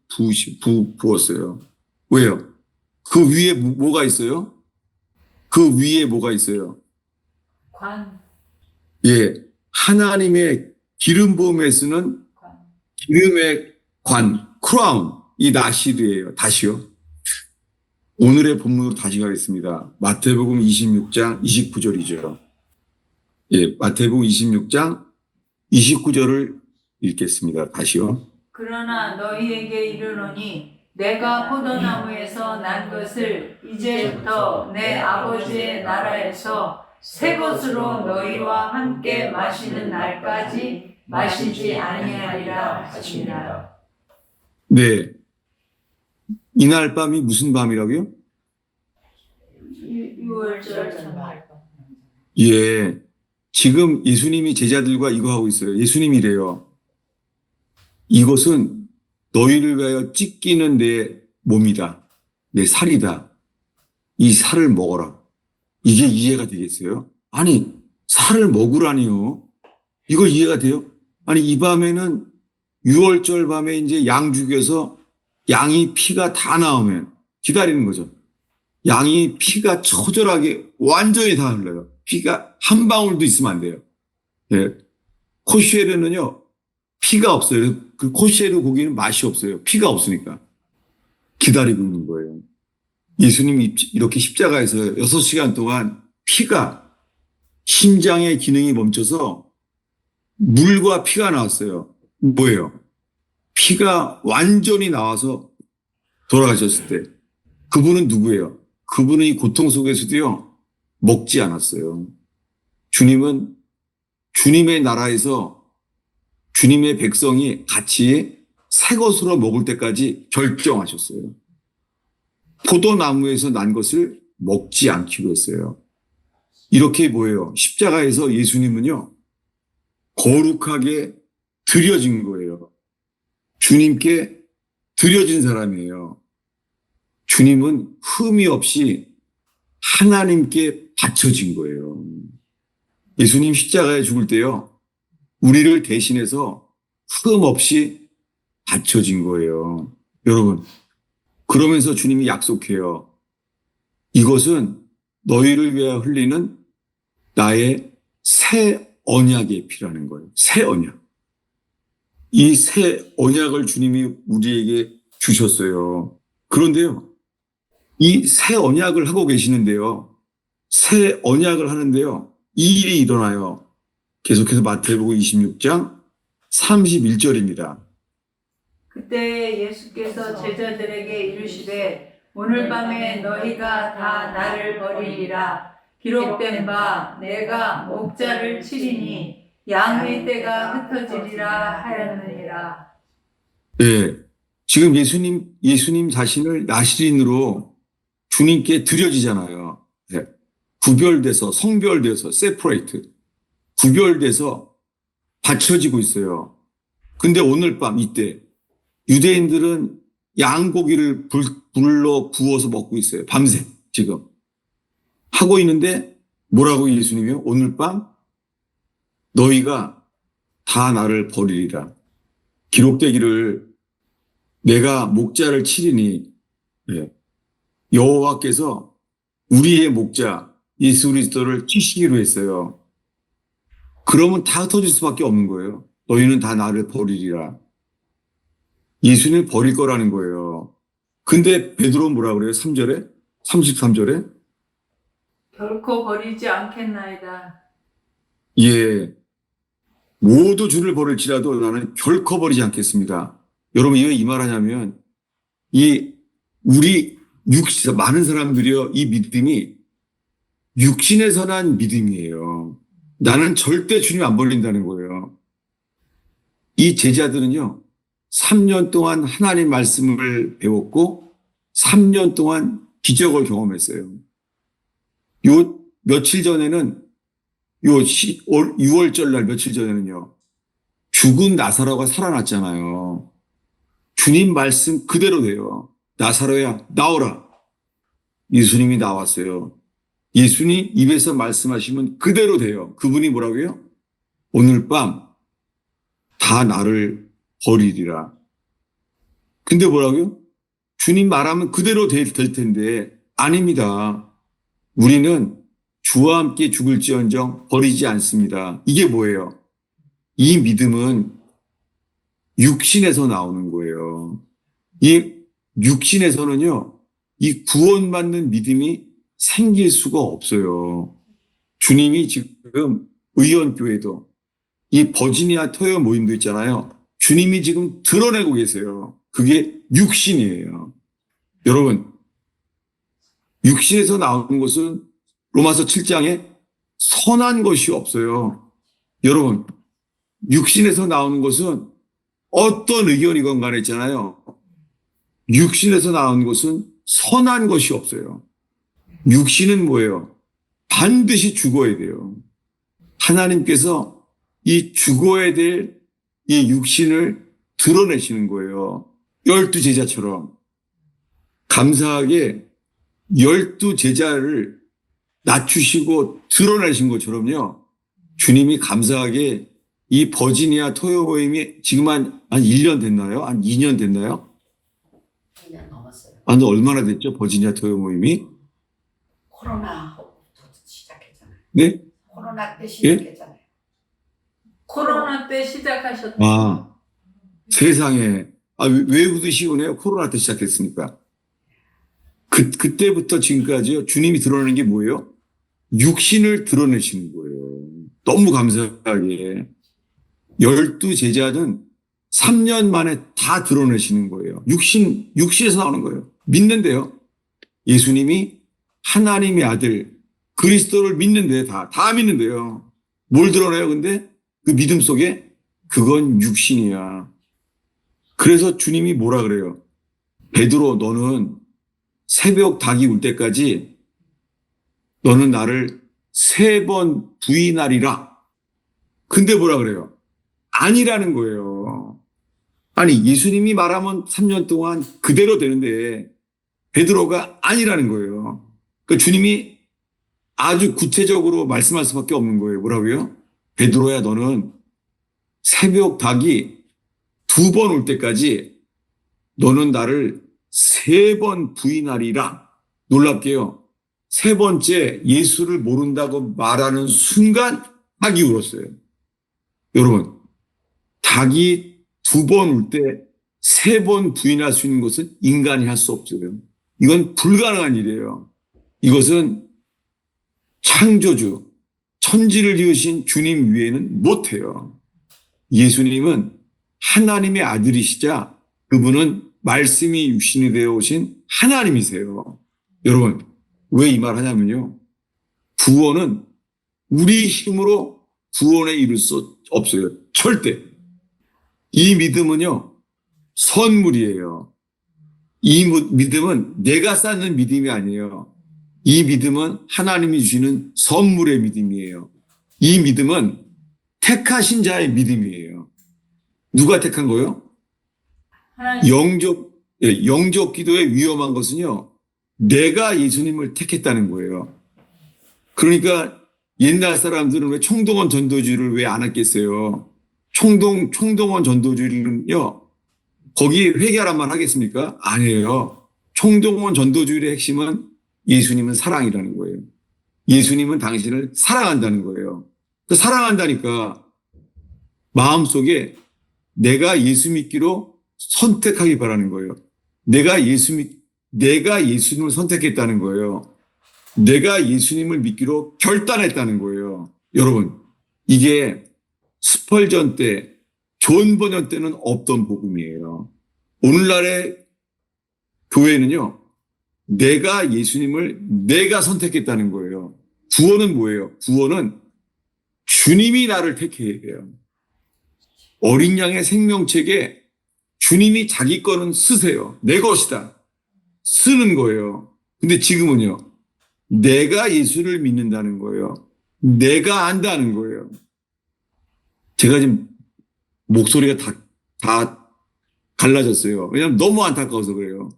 부었어요. 왜요? 그 위에 뭐가 있어요? 그 위에 뭐가 있어요? 관. 예. 하나님의 기름 부음에 쓰는 기름의 관, 크라운. 이 나시르예요. 다시요. 오늘의 본문으로 다시 가겠습니다. 마태복음 26장 29절이죠. 예, 마태복음 26장 29절을 읽겠습니다. 다시요. 그러나 너희에게 이르노니 내가 포도나무에서 난 것을 이제부터 내 아버지의 나라에서 새 것으로 너희와 함께 마시는 날까지 마시지 아니하리라 하시니라. 네. 이날 밤이 무슨 밤이라고요? 6월절 전날. 예. 지금 예수님이 제자들과 이거 하고 있어요. 예수님이래요. 이것은 너희를 위하여 찢기는 내 몸이다. 내 살이다. 이 살을 먹어라. 이게 이해가 되겠어요? 아니, 살을 먹으라니요. 이거 이해가 돼요? 아니, 이 밤에는 6월절 밤에 이제 양 죽여서 양이 피가 다 나오면 기다리는 거죠. 양이 피가 처절하게 완전히 다 흘러요. 피가 한 방울도 있으면 안 돼요. 예. 코쉐르는요, 피가 없어요. 그 코쉐르 고기는 맛이 없어요. 피가 없으니까. 기다리고 있는 거예요. 예수님이 이렇게 십자가에서 6시간 동안 피가 심장의 기능이 멈춰서 물과 피가 나왔어요. 뭐예요? 피가 완전히 나와서 돌아가셨을 때 그분은 누구예요? 그분은 이 고통 속에서도요 먹지 않았어요. 주님은 주님의 나라에서 주님의 백성이 같이 새 것으로 먹을 때까지 결정하셨어요. 포도나무에서 난 것을 먹지 않기로 했어요. 이렇게 뭐예요? 십자가에서 예수님은요 거룩하게 드려진 거예요. 주님께 드려진 사람이에요. 주님은 흠이 없이 하나님께 바쳐진 거예요. 예수님 십자가에 죽을 때요, 우리를 대신해서 흠 없이 바쳐진 거예요. 여러분, 그러면서 주님이 약속해요. 이것은 너희를 위하여 흘리는 나의 새 언약의 피라는 거예요. 새 언약. 이 새 언약을 주님이 우리에게 주셨어요. 그런데요, 이 새 언약을 하고 계시는데요, 새 언약을 하는데요, 이 일이 일어나요. 계속해서 마태복음 26장 31절입니다. 그때 예수께서 제자들에게 이르시되 오늘 밤에 너희가 다 나를 버리리라. 기록된 바 내가 목자를 치리니 양의 떼가 흩어지리라 하였느니라. 예. 지금 예수님 자신을 나시린으로 주님께 드려지잖아요. 예. 구별돼서, 성별돼서, 세퍼레이트. 구별돼서 바쳐지고 있어요. 근데 오늘 밤 이때 유대인들은 양고기를 불로 구워서 먹고 있어요. 밤새 지금. 하고 있는데 뭐라고 예수님이요? 오늘 밤 너희가 다 나를 버리리라. 기록되기를 내가 목자를 치리니, 예. 여호와께서 우리의 목자 예수 그리스도를 치시기로 했어요. 그러면 다 흩어질 수밖에 없는 거예요. 너희는 다 나를 버리리라. 예수님을 버릴 거라는 거예요. 근데 베드로는 뭐라 그래요? 3절에? 33절에? 결코 버리지 않겠나이다. 예. 모두 주를 버릴지라도 나는 결코 버리지 않겠습니다. 여러분, 왜 이 말 하냐면, 우리 많은 사람들이요, 이 믿음이 육신에서 난 믿음이에요. 나는 절대 주님 안 버린다는 거예요. 이 제자들은요, 3년 동안 하나님 말씀을 배웠고, 3년 동안 기적을 경험했어요. 요 며칠 전에는, 6월절 날 며칠 전에는요, 죽은 나사로가 살아났잖아요. 주님 말씀 그대로 돼요. 나사로야, 나오라. 예수님이 나왔어요. 예수님 입에서 말씀하시면 그대로 돼요. 그분이 뭐라고요? 오늘 밤 다 나를 버리리라. 근데 뭐라고요? 주님 말하면 그대로 될 텐데 아닙니다. 우리는 주와 함께 죽을지언정 버리지 않습니다. 이게 뭐예요? 이 믿음은 육신에서 나오는 거예요. 이 육신에서는요, 이 구원받는 믿음이 생길 수가 없어요. 주님이 지금 의원교회도 이 버지니아 토요 모임도 있잖아요. 주님이 지금 드러내고 계세요. 그게 육신이에요. 여러분, 육신에서 나오는 것은 로마서 7장에 선한 것이 없어요. 여러분, 육신에서 나오는 것은 어떤 의견이건 간에 있잖아요. 육신에서 나오는 것은 선한 것이 없어요. 육신은 뭐예요? 반드시 죽어야 돼요. 하나님께서 이 죽어야 될 이 육신을 드러내시는 거예요. 12제자처럼. 감사하게 12제자를 낮추시고 드러내신 것처럼요. 주님이 감사하게 이 버지니아 토요 모임이 지금 한 1년 됐나요? 한 2년 됐나요? 2년 넘었어요. 한 얼마나 됐죠? 버지니아 토요 모임이? 코로나부터 시작했잖아요. 네? 코로나 때 시작했잖아요. 코로나 때 시작하셨다. 아, 세상에. 아, 외우기 쉬우네요. 코로나 때 시작했으니까. 그때부터 지금까지요. 주님이 드러내는 게 뭐예요? 육신을 드러내시는 거예요. 너무 감사하게. 12제자는 3년 만에 다 드러내시는 거예요. 육신에서 나오는 거예요. 믿는데요. 예수님이 하나님의 아들, 그리스도를 믿는데 다 믿는데요. 뭘 드러내요? 근데 그 믿음 속에 그건 육신이야. 그래서 주님이 뭐라 그래요? 베드로, 너는 새벽 닭이 울 때까지 너는 나를 3번 부인하리라. 근데 뭐라 그래요? 아니라는 거예요. 아니, 예수님이 말하면 3년 동안 그대로 되는데 베드로가 아니라는 거예요. 그러니까 주님이 아주 구체적으로 말씀할 수밖에 없는 거예요. 뭐라고요? 베드로야, 너는 새벽 닭이 2번 올 때까지 너는 나를 3번 부인하리라. 놀랍게요. 3번째 예수를 모른다고 말하는 순간 닭이 울었어요. 여러분, 닭이 2번 울 때 3번 부인할 수 있는 것은 인간이 할 수 없어요. 이건 불가능한 일이에요. 이것은 창조주, 천지를 지으신 주님 위에는 못해요. 예수님은 하나님의 아들이시자 그분은 말씀이 육신이 되어 오신 하나님이세요. 여러분, 왜 이 말 하냐면요. 구원은 우리 힘으로 구원에 이룰 수 없어요. 절대. 이 믿음은요, 선물이에요. 이 믿음은 내가 쌓는 믿음이 아니에요. 이 믿음은 하나님이 주시는 선물의 믿음이에요. 이 믿음은 택하신 자의 믿음이에요. 누가 택한 거예요? 영적 기도의 위험한 것은요, 내가 예수님을 택했다는 거예요. 그러니까 옛날 사람들은 왜 총동원 전도주의를 왜 안 했겠어요? 총동원 전도주의는요, 거기 회개하란 말 하겠습니까? 아니에요. 총동원 전도주의의 핵심은 예수님은 사랑이라는 거예요. 예수님은 당신을 사랑한다는 거예요. 그 사랑한다니까 마음속에 내가 예수 믿기로 선택하기 바라는 거예요. 내가 예수님을 선택했다는 거예요. 내가 예수님을 믿기로 결단했다는 거예요. 여러분, 이게 스펄전 때, 존 버전 때는 없던 복음이에요. 오늘날의 교회는요, 내가 예수님을 내가 선택했다는 거예요. 구원은 뭐예요? 구원은 주님이 나를 택해야 돼요. 어린 양의 생명책에 주님이 자기 거는 쓰세요. 내 것이다. 쓰는 거예요. 근데 지금은요, 내가 예수를 믿는다는 거예요. 내가 안다는 거예요. 제가 지금 목소리가 다 갈라졌어요. 왜냐하면 너무 안타까워서 그래요.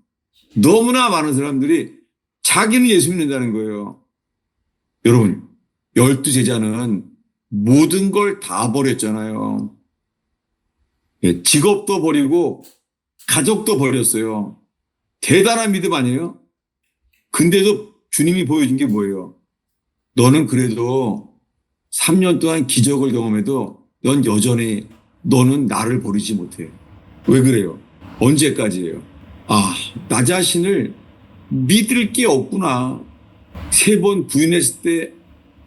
너무나 많은 사람들이 자기는 예수 믿는다는 거예요. 여러분, 12제자는 모든 걸 다 버렸잖아요. 직업도 버리고 가족도 버렸어요. 대단한 믿음 아니에요? 근데도 주님이 보여준 게 뭐예요? 너는 그래도 3년 동안 기적을 경험해도 넌 여전히 너는 나를 버리지 못해. 왜 그래요? 언제까지예요? 아, 나 자신을 믿을 게 없구나. 3번 부인했을 때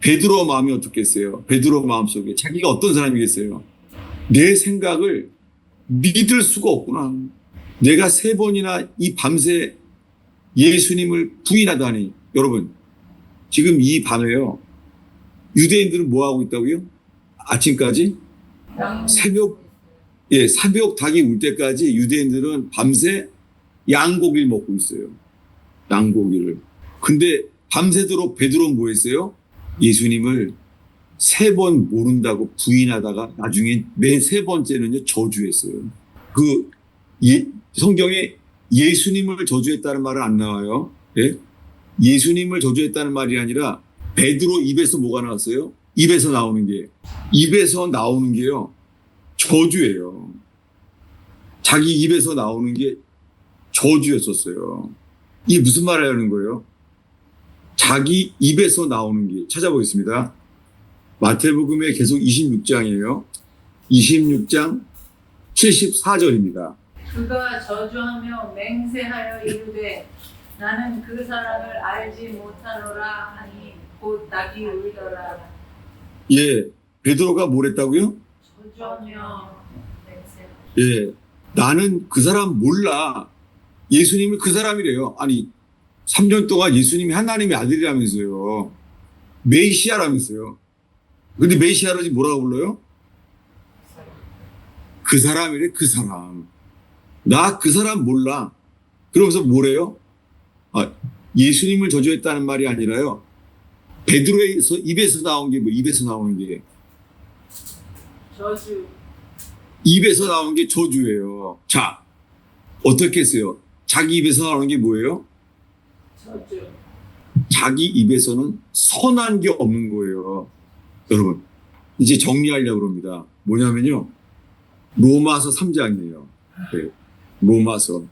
베드로 마음이 어떻겠어요? 베드로 마음속에 자기가 어떤 사람이겠어요? 내 생각을 믿을 수가 없구나. 내가 3번이나 이 밤새 예수님을 부인하다니. 여러분, 지금 이 밤에요. 유대인들은 뭐 하고 있다고요? 아침까지? 새벽 닭이 울 때까지 유대인들은 밤새 양고기를 먹고 있어요. 양고기를. 근데 밤새도록 베드로는 뭐 했어요? 예수님을 3번 모른다고 부인하다가 나중에 맨 3번째는요, 저주했어요. 성경에 예수님을 저주했다는 말은 안 나와요. 예? 예수님을 저주했다는 말이 아니라 베드로 입에서 뭐가 나왔어요? 입에서 나오는 게요. 저주예요. 자기 입에서 나오는 게 저주였었어요. 이게 무슨 말을 하는 거예요? 자기 입에서 나오는 게. 찾아보겠습니다. 마태복음에 계속 26장이에요. 26장 74절입니다. 그가 저주하며 맹세하여 이르되 나는 그 사람을 알지 못하노라 하니 곧 닭이 울더라. 예, 베드로가 뭘 했다고요? 저주하며 맹세하여. 예, 나는 그 사람 몰라. 예수님이 그 사람이래요. 아니, 3년 동안 예수님이 하나님의 아들이라면서요. 메시아라면서요. 근데 메시아를 뭐라고 불러요? 그 사람이래, 그 사람. 나 그 사람 몰라. 그러면서 뭐래요? 예수님을 저주했다는 말이 아니라요. 베드로의 입에서 나온 게 입에서 나오는 게. 저주. 입에서 나온 게 저주예요. 자, 어떻게 했어요? 자기 입에서 나오는 게 뭐예요? 저주. 자기 입에서는 선한 게 없는 거예요. 여러분, 이제 정리하려고 합니다. 뭐냐면요. 로마서 3장이에요. 네. 로마서.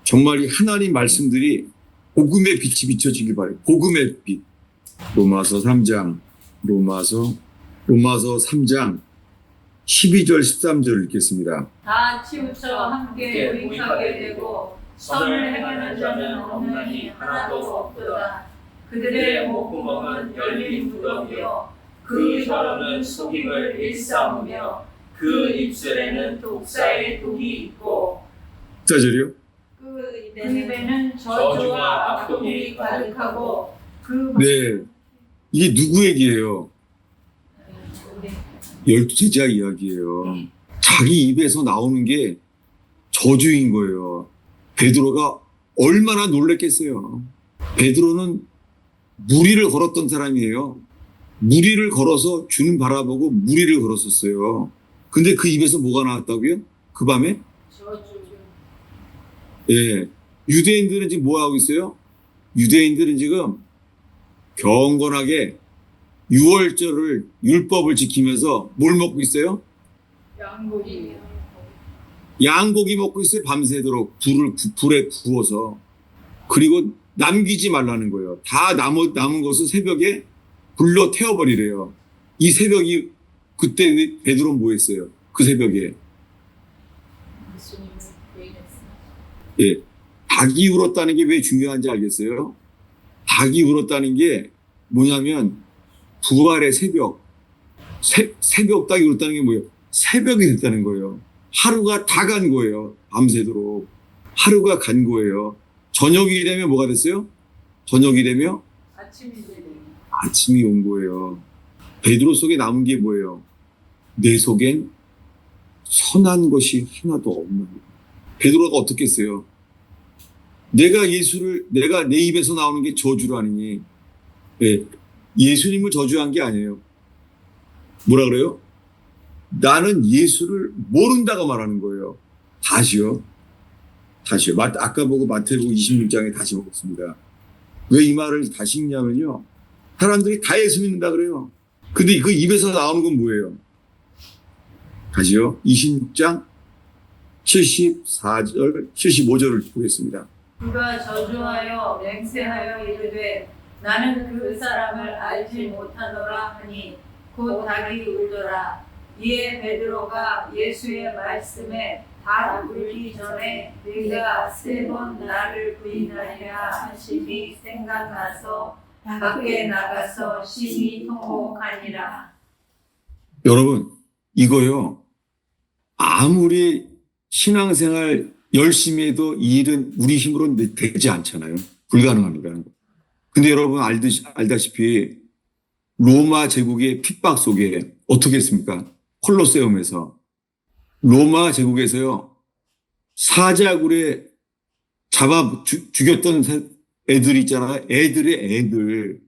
정말 이 하나님 말씀들이 복음의 빛이 비춰지길 바래요. 복음의 빛. 로마서 3장. 로마서 3장 12절 13절을 읽겠습니다. 다 치우쳐 함께 유익하게 되고 선을 행하는 자는 없느니 하나도 없도다. 그들의 목구멍은 열린 무덤이요 그 혀로는 속임을 일삼으며 그 입술에는 독사의 독이 있고 14절이요? 그 입에는 저주와 악독이 가득하고 네. 이게 누구 얘기예요? 12제자 이야기예요. 자기 입에서 나오는 게 저주인 거예요. 베드로가 얼마나 놀랬겠어요. 베드로는 무리를 걸었던 사람이에요. 무리를 걸어서 주님 바라보고 무리를 걸었었어요. 근데 그 입에서 뭐가 나왔다고요? 그 밤에? 저주. 예. 유대인들은 지금 뭐 하고 있어요? 유대인들은 지금 경건하게 유월절을 율법을 지키면서 뭘 먹고 있어요? 양고기. 양고기 먹고 있어요. 밤새도록 불에 구워서. 그리고 남기지 말라는 거예요. 다 남은 것을 새벽에 불러 태워버리래요. 이 새벽이 그때 베드로는 뭐 했어요? 그 새벽에. 예. 닭이 울었다는 게 왜 중요한지 알겠어요? 닭이 울었다는 게 뭐냐면 부활의 새벽. 새벽 닭이 울었다는 게 뭐예요? 새벽이 됐다는 거예요. 하루가 다 간 거예요. 밤새도록. 하루가 간 거예요. 저녁이 되면 뭐가 됐어요? 저녁이 되면 아침이 온 거예요. 베드로 속에 남은 게 뭐예요? 내 속엔 선한 것이 하나도 없는 거예요. 베드로가 어떻게 했어요? 내가 내 입에서 나오는 게 저주라니. 네. 예수님을 저주한 게 아니에요. 뭐라 그래요? 나는 예수를 모른다고 말하는 거예요. 다시요. 아까 보고 마태복음 26장에 다시 보겠습니다. 왜 이 말을 다시 읽냐면요. 사람들이 다 예수 믿는다 그래요. 근데 그 입에서 나오는 건 뭐예요? 다시요. 26장 74절, 75절을 보겠습니다. 그가 저주하여 맹세하여 이르되 나는 그 사람을 알지 못하노라 하니 곧 닭이 울더라. 이에 베드로가 예수의 말씀에 닭 울기 전에 네가 3번 나를 부인하리라 하심이 생각나서 밖에 나가서 심히 통곡하니라. 여러분, 이거요. 아무리 신앙생활 열심히 해도 이 일은 우리 힘으로는 되지 않잖아요. 불가능합니다. 근데 여러분 알다시피 로마 제국의 핍박 속에 어떻게 했습니까? 콜로세움에서 로마 제국에서요. 사자굴에 잡아 죽였던 애들 있잖아요. 애들의 애들.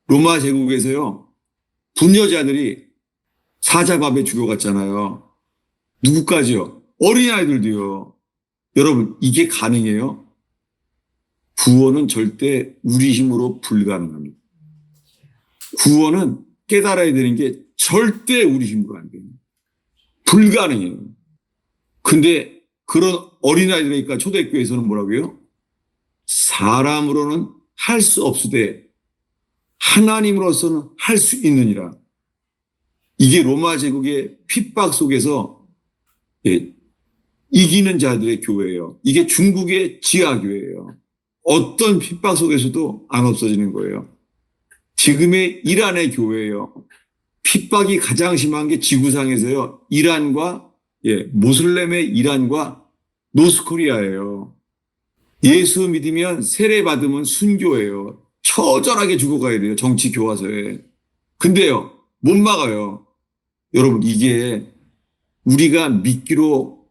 로마 제국에서요. 부녀자들이 사자밥에 죽여갔잖아요. 누구까지요? 어린아이들도요. 여러분, 이게 가능해요? 구원은 절대 우리 힘으로 불가능합니다. 구원은 깨달아야 되는 게 절대 우리 힘으로 안 돼요. 불가능해요. 근데 그런 어린아이들이니까 초대교회에서는 뭐라고 해요? 사람으로는 할 수 없으되 하나님으로서는 할 수 있느니라. 이게 로마 제국의 핍박 속에서 이기는 자들의 교회예요. 이게 중국의 지하교회예요. 어떤 핍박 속에서도 안 없어지는 거예요. 지금의 이란의 교회예요. 핍박이 가장 심한 게 지구상에서요. 이란과 모슬렘의 이란과 노스코리아예요. 예수 믿으면 세례 받으면 순교예요. 처절하게 죽어가야 돼요. 정치 교과서에. 근데요. 못 막아요. 여러분 이게 우리가 믿기로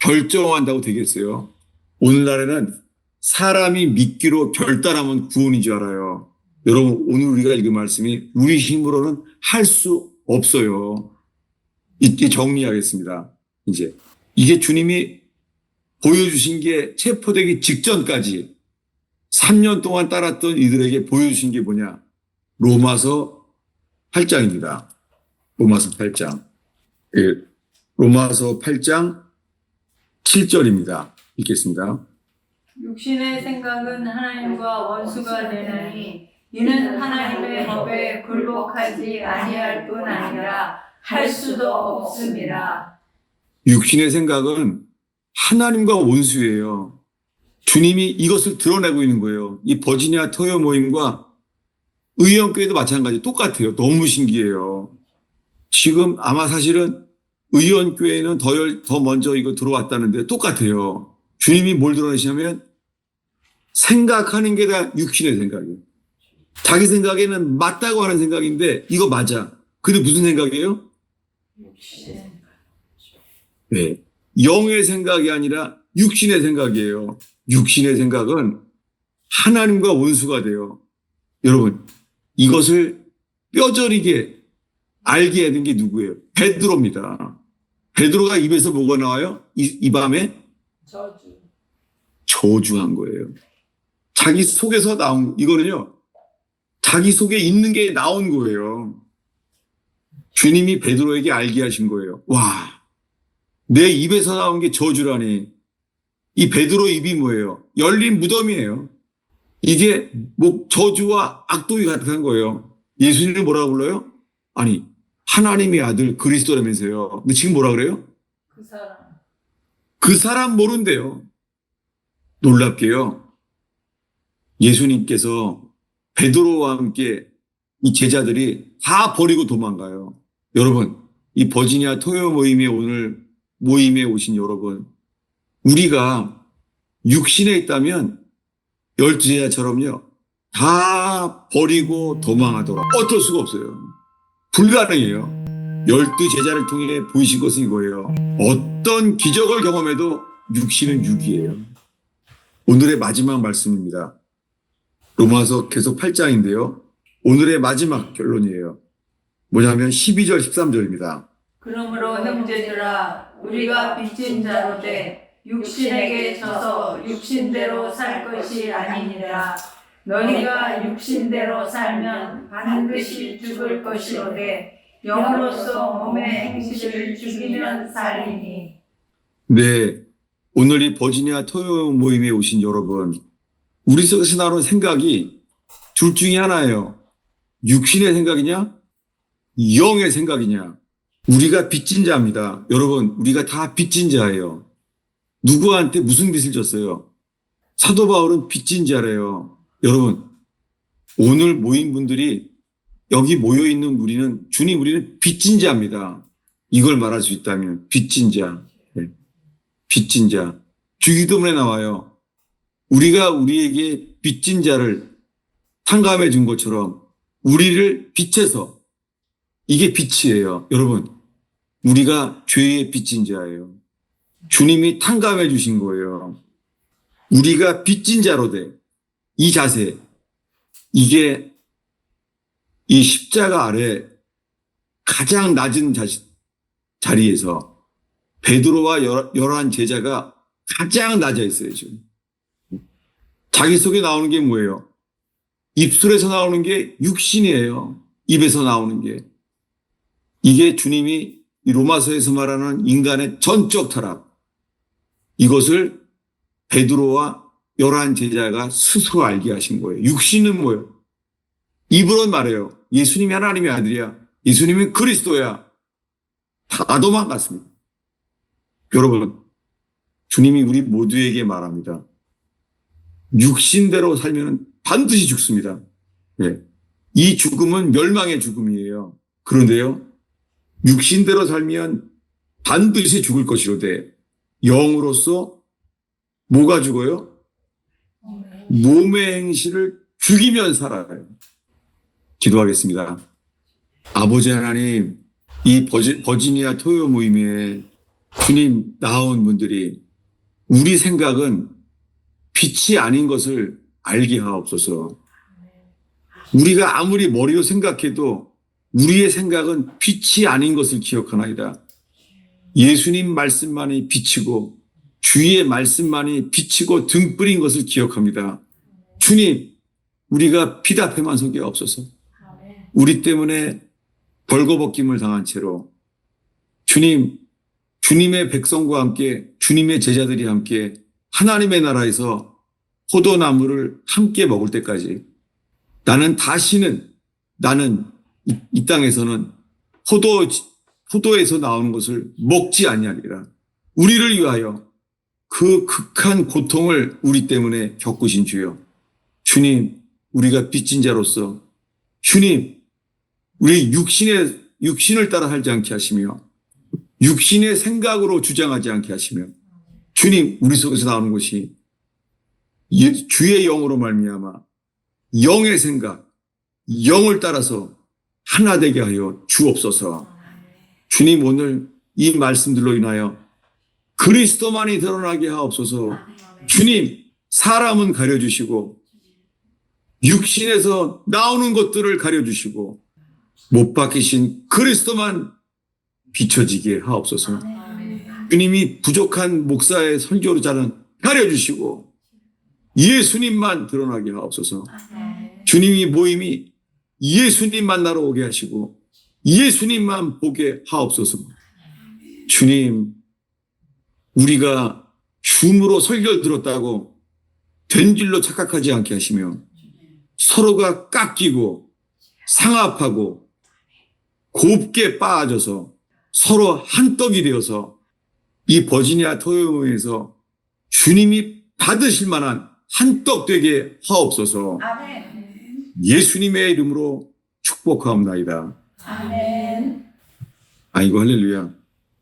결정한다고 되겠어요? 오늘날에는 사람이 믿기로 결단하면 구원인 줄 알아요. 여러분 오늘 우리가 읽은 말씀이 우리 힘으로는 할 수 없어요. 이때 정리하겠습니다. 이제 이게 주님이 보여주신 게 체포되기 직전까지 3년 동안 따랐던 이들에게 보여주신 게 뭐냐? 로마서 8장입니다. 로마서 8장. 로마서 8장 7절입니다. 읽겠습니다. 육신의 생각은 하나님과 원수가 되나니 이는 하나님의 법에 굴복하지 아니할 뿐 아니라 할 수도 없음이라. 육신의 생각은 하나님과 원수예요. 주님이 이것을 드러내고 있는 거예요. 이 버지니아 토요 모임과 의원교회도 마찬가지 똑같아요. 너무 신기해요. 지금 아마 사실은 의원교회는 더 먼저 이거 들어왔다는데 똑같아요. 주님이 뭘 드러내시냐면 생각하는 게 다 육신의 생각이에요. 자기 생각에는 맞다고 하는 생각인데 이거 맞아. 근데 무슨 생각이에요? 네. 영의 생각이 아니라 육신의 생각이에요. 육신의 생각은 하나님과 원수가 돼요. 여러분, 이것을 뼈저리게 알게 해야 되는 게 누구예요? 베드로입니다. 베드로가 입에서 뭐가 나와요? 이 밤에? 저주한 거예요. 자기 속에서 나온, 이거는요, 자기 속에 있는 게 나온 거예요. 주님이 베드로에게 알게 하신 거예요. 와, 내 입에서 나온 게 저주라니. 이 베드로 입이 뭐예요? 열린 무덤이에요. 이게 뭐 저주와 악독이 같은 거예요. 예수님을 뭐라고 불러요? 아니, 하나님의 아들 그리스도라면서요. 근데 지금 뭐라 그래요? 그 사람 모른대요. 놀랍게요. 예수님께서 베드로와 함께 이 제자들이 다 버리고 도망가요. 여러분, 이 버지니아 토요 모임에 오늘 모임에 오신 여러분, 우리가 육신에 있다면 12제자처럼요. 다 버리고 도망하더라. 어쩔 수가 없어요. 불가능해요. 12제자를 통해 보이신 것은 이거예요. 어떤 기적을 경험해도 육신은 육이에요. 오늘의 마지막 말씀입니다. 로마서 계속 8장인데요. 오늘의 마지막 결론이에요. 뭐냐면 12절 13절입니다. 그러므로 형제들아 우리가 빚진 자로 돼 육신에게 져서 육신대로 살 것이 아니니라. 너희가 육신대로 살면 반드시 죽을 것이로되 영으로서 몸의 행실을 죽이면 살리니. 네, 오늘 이 버지니아 토요 모임에 오신 여러분, 우리 속에서 나오는 생각이 둘 중에 하나예요. 육신의 생각이냐? 영의 생각이냐? 우리가 빚진 자입니다. 여러분, 우리가 다 빚진 자예요. 누구한테 무슨 빚을 졌어요? 사도 바울은 빚진 자래요. 여러분, 오늘 모인 분들이 여기 모여 있는 우리는 주님 우리는 빚진 자입니다. 이걸 말할 수 있다면 빚진 자. 네. 빚진 자. 주기도문에 나와요. 우리가 우리에게 빚진 자를 탕감해 준 것처럼 우리를 빚해서 이게 빚이에요. 여러분 우리가 죄의 빚진 자예요. 주님이 탕감해 주신 거예요. 우리가 빚진 자로 돼. 이 자세. 이게 이 십자가 아래 가장 낮은 자리에서 베드로와 열한 제자가 가장 낮아 있어요. 지금. 자기 속에 나오는 게 뭐예요? 입술에서 나오는 게 육신이에요. 입에서 나오는 게. 이게 주님이 이 로마서에서 말하는 인간의 전적 타락. 이것을 베드로와 열한 제자가 스스로 알게 하신 거예요. 육신은 뭐예요? 입으로 말해요. 예수님이 하나님의 아들이야. 예수님이 그리스도야. 다 도망갔습니다. 여러분, 주님이 우리 모두에게 말합니다. 육신대로 살면 반드시 죽습니다. 네. 이 죽음은 멸망의 죽음이에요. 그런데요, 육신대로 살면 반드시 죽을 것이로되 영으로서 뭐가 죽어요? 몸의 행실을 죽이면 살아요. 기도하겠습니다. 아버지 하나님, 이 버지니아 토요 모임에 주님 나온 분들이 우리 생각은 빛이 아닌 것을 알게 하옵소서. 우리가 아무리 머리로 생각해도 우리의 생각은 빛이 아닌 것을 기억하나이다. 예수님 말씀만이 빛이고 주의 말씀만이 빛이고 등불인 것을 기억합니다. 주님, 우리가 피답에만 서게 없어서 우리 때문에 벌거벗김을 당한 채로 주님, 주님의 백성과 함께 주님의 제자들이 함께 하나님의 나라에서 포도나무를 함께 먹을 때까지 나는 이 땅에서는 포도에서 나오는 것을 먹지 아니하리라. 우리를 위하여 그 극한 고통을 우리 때문에 겪으신 주여. 주님, 우리가 빚진 자로서 주님, 우리 육신을 따라 살지 않게 하시며 육신의 생각으로 주장하지 않게 하시며 주님, 우리 속에서 나오는 것이 주의 영으로 말미암아 영의 생각, 영을 따라서 하나 되게 하여 주옵소서. 주님, 오늘 이 말씀들로 인하여 그리스도만이 드러나게 하옵소서. 주님, 사람은 가려주시고 육신에서 나오는 것들을 가려주시고 못 박히신 그리스도만 비춰지게 하옵소서. 주님이 부족한 목사의 설교자는 가려주시고 예수님만 드러나게 하옵소서. 주님이 모임이 예수님 만나러 오게 하시고 예수님만 보게 하옵소서. 주님, 우리가 줌으로 설교를 들었다고 된 줄로 착각하지 않게 하시며 서로가 깎이고 상합하고 곱게 빠져서 서로 한떡이 되어서 이 버지니아 토요모임에서 주님이 받으실 만한 한떡 되게 하옵소서. 예수님의 이름으로 축복하옵나이다. 아멘. 아이고 할렐루야.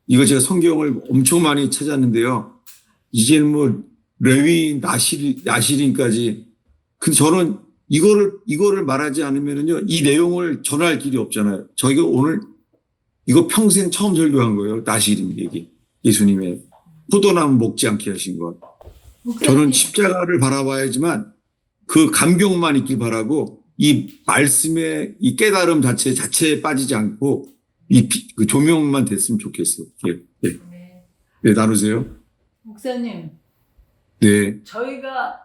이거 제가 성경을 엄청 많이 찾았는데요. 이제는 뭐 레위 나시린까지. 근데 저는 이거를 말하지 않으면은요 이 내용을 전할 길이 없잖아요. 저희가 오늘 이거 평생 처음 설교한 거예요. 나시린 얘기. 예수님의 포도나무 먹지 않게 하신 것. 저는 십자가를 바라봐야지만 그 감격만 있길 바라고 이 말씀의 이 깨달음 자체에 빠지지 않고 그 조명만 됐으면 좋겠어요. 네. 네, 나누세요. 목사님, 네. 저희가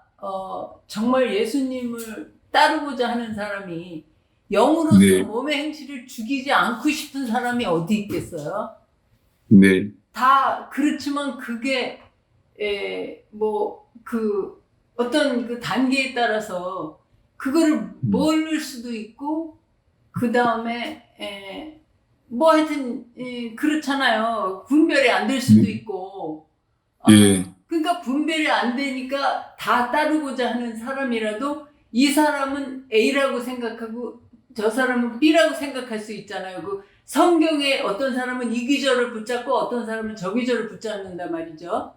정말 예수님을 따르고자 하는 사람이 영으로서 네. 몸의 행실을 죽이지 않고 싶은 사람이 어디 있겠어요? 네. 다 그렇지만 그게 어떤 그 단계에 따라서 그거를 모를 수도 있고 그 다음에 뭐 하여튼 그렇잖아요. 분별이 안 될 수도 있고. 예. 그러니까 분별이 안 되니까 다 따르고자 하는 사람이라도 이 사람은 A라고 생각하고 저 사람은 B라고 생각할 수 있잖아요. 그 성경에 어떤 사람은 이 기절을 붙잡고 어떤 사람은 저 기절을 붙잡는단 말이죠.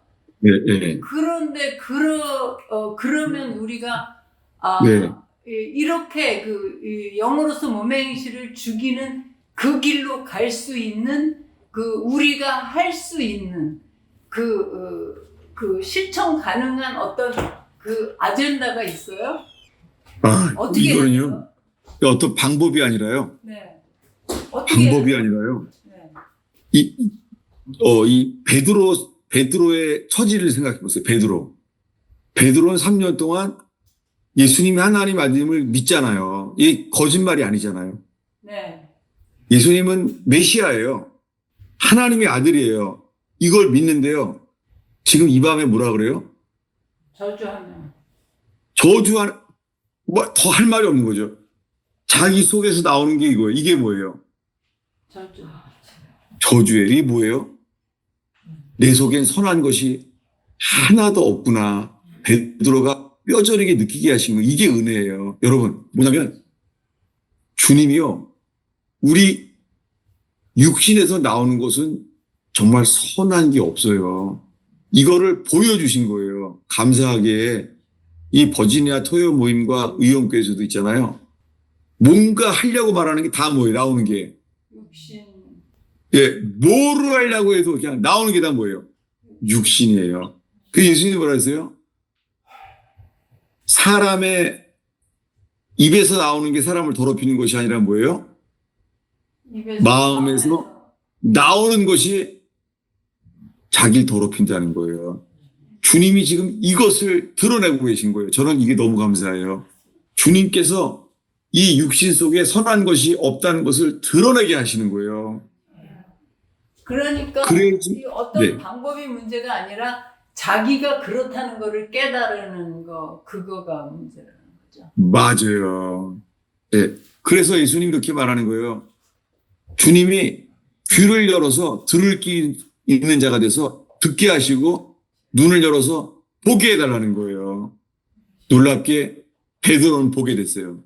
예, 예. 그런데 그러면 우리가 네. 이렇게 이 영으로서 몸의 행실을 죽이는 그 길로 갈 수 있는 우리가 할 수 있는 실천 가능한 어떤 아젠다가 있어요? 어떻게 이거는요. 해요? 어떤 방법이 아니라요. 네. 어떻게 방법이 해요? 아니라요. 네. 이 베드로의 처지를 생각해 보세요. 베드로는 3년 동안 예수님이 하나님 아님을 믿잖아요. 이 거짓말이 아니잖아요. 네. 예수님은 메시아예요. 하나님의 아들이에요. 이걸 믿는데요. 지금 이 밤에 뭐라 그래요? 저주하면. 더 할 말이 없는 거죠. 자기 속에서 나오는 게 이거예요. 이게 뭐예요? 저주. 저주예요. 이게 뭐예요? 내 속엔 선한 것이 하나도 없구나. 베드로가 뼈저리게 느끼게 하신 거. 이게 은혜예요. 여러분, 뭐냐면 주님이요. 우리 육신에서 나오는 것은 정말 선한 게 없어요. 이거를 보여주신 거예요. 감사하게 이 버지니아 토요 모임과 의원교회에서도 있잖아요. 뭔가 하려고 말하는 게 다 뭐예요? 나오는 게. 육신. 예, 뭐를 하려고 해도 그냥 나오는 게 다 뭐예요? 육신이에요. 그 예수님이 뭐라 했어요? 사람의 입에서 나오는 게 사람을 더럽히는 것이 아니라 뭐예요? 마음에서 나오는 것이 자기를 더럽힌다는 거예요. 주님이 지금 이것을 드러내고 계신 거예요. 저는 이게 너무 감사해요. 주님께서 이 육신 속에 선한 것이 없다는 것을 드러내게 하시는 거예요. 그러니까 그래야지- 이 어떤 네. 방법이 문제가 아니라 자기가 그렇다는 거를 깨달으는 거, 그거가 문제라는 거죠. 맞아요. 예. 그래서 예수님이 이렇게 말하는 거예요. 주님이 귀를 열어서 들을 귀 있는 자가 돼서 듣게 하시고 눈을 열어서 보게 해달라는 거예요. 놀랍게 베드로는 보게 됐어요.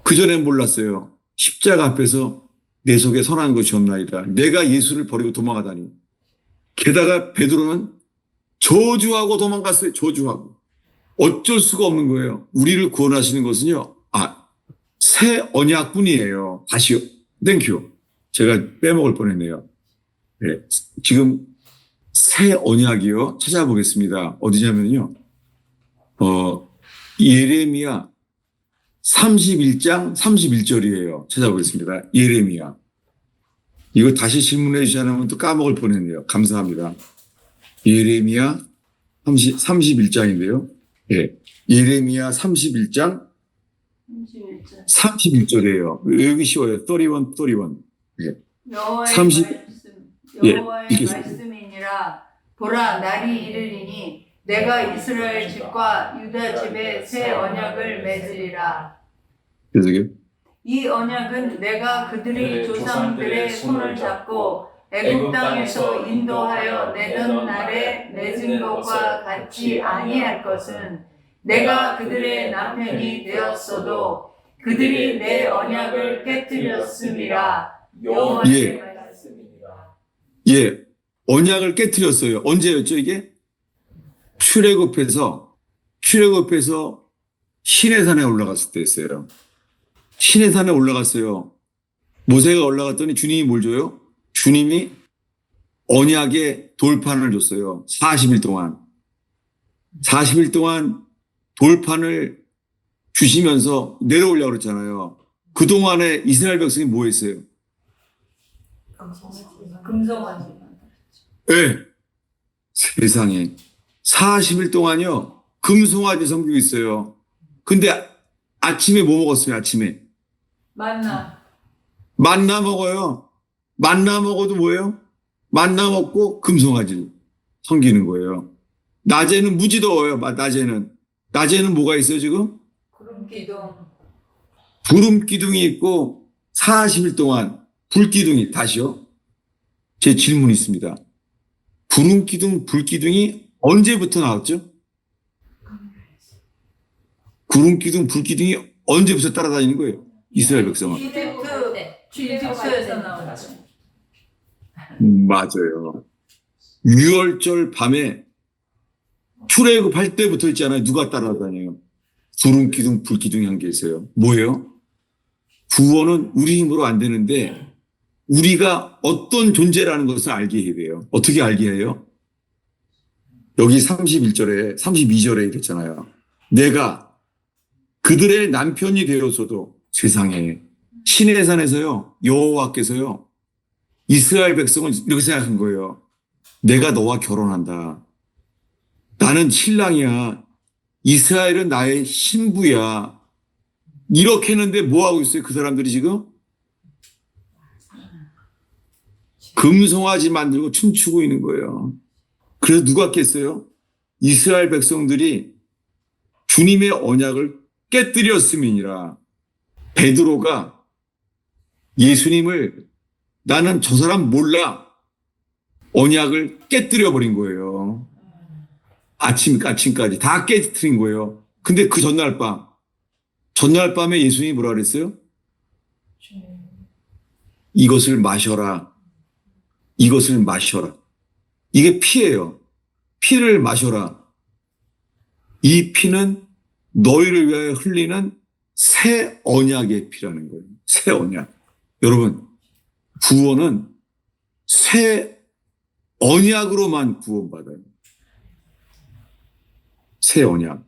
그전엔 몰랐어요. 십자가 앞에서 내 속에 선한 것이 없나이다. 내가 예수를 버리고 도망가다니. 게다가 베드로는 저주하고 도망갔어요. 저주하고. 어쩔 수가 없는 거예요. 우리를 구원하시는 것은요. 새 언약뿐이에요. 다시요. 땡큐. 제가 빼먹을 뻔했네요. 네. 지금 새 언약이요. 찾아보겠습니다. 어디냐면요. 예레미야 31장 31절이에요. 찾아보겠습니다. 예레미야. 이거 다시 질문해 주지 않으면 또 까먹을 뻔했네요. 감사합니다. 예레미야 31장인데요. 예. 예레미야 31장 31절. 31절이에요. 여기 쉬워요. 31. 예. 여호와의 30 말씀, 예, 여호와의 읽겠습니다. 말씀이니라. 보라, 날이 이르리니 내가 이스라엘 집과 유다 집에 새 언약을 맺으리라. 계속해요. 이 언약은 내가 그들의 조상들의 손을 잡고 애굽 땅에서 인도하여 내던 날에 맺은 것과 같이 아니할 것은 내가 그들의 남편이 되었어도 그들이 내 언약을 깨뜨렸음이라. 여호와의 예. 말씀이니라. 예. 언약을 깨뜨렸어요. 언제였죠, 이게? 출애굽해서 시내산에 올라갔을 때였어요. 시내산에 올라갔어요. 모세가 올라갔더니 주님이 뭘 줘요? 주님이 언약의 돌판을 줬어요. 40일 동안. 40일 동안 돌판을 주시면서 내려오려고 그랬잖아요. 그동안에 이스라엘 백성이 뭐 했어요? 금송아지. 네. 세상에. 40일 동안요, 금송아지 섬기고 있어요. 근데 아침에 뭐 먹었어요, 아침에? 만나. 만나 먹어요. 만나 먹어도 뭐예요? 만나 먹고 금송아지를 섬기는 거예요. 낮에는 무지 더워요, 낮에는. 낮에는 뭐가 있어요, 지금? 구름 기둥. 구름 기둥이 있고 40일 동안 불 기둥이 다시요. 제 질문이 있습니다. 구름 기둥, 불 기둥이 언제부터 나왔죠? 구름 기둥, 불 기둥이 언제부터 따라다니는 거예요? 이스라엘 백성은. 이집트에서 나온 거죠. 맞아요. 6월절 밤에 출애굽할 때부터 있잖아요. 누가 따라다녀요? 구름 기둥, 불 기둥이 한 게 있어요. 뭐예요? 구원은 우리 힘으로 안 되는데 우리가 어떤 존재라는 것을 알게 해야 돼요. 어떻게 알게 해요? 여기 31절에 32절에 이랬잖아요. 내가 그들의 남편이 되어서도 세상에 신의 산에서요, 여호와께서요, 이스라엘 백성은 이렇게 생각한 거예요. 내가 너와 결혼한다. 나는 신랑이야. 이스라엘은 나의 신부야. 이렇게 했는데 뭐 하고 있어요? 그 사람들이 지금 금송아지 만들고 춤추고 있는 거예요. 그래서 누가 깼어요? 이스라엘 백성들이 주님의 언약을 깨뜨렸음이니라. 베드로가 예수님을 나는 저 사람 몰라. 언약을 깨뜨려 버린 거예요. 아침까지 다 깨뜨린 거예요. 근데 그 전날 밤에 예수님이 뭐라 그랬어요? 이것을 마셔라. 이것을 마셔라. 이게 피예요. 피를 마셔라. 이 피는 너희를 위하여 흘리는 새 언약의 피라는 거예요. 새 언약. 여러분, 구원은 새 언약으로만 구원받아요. 새 언약.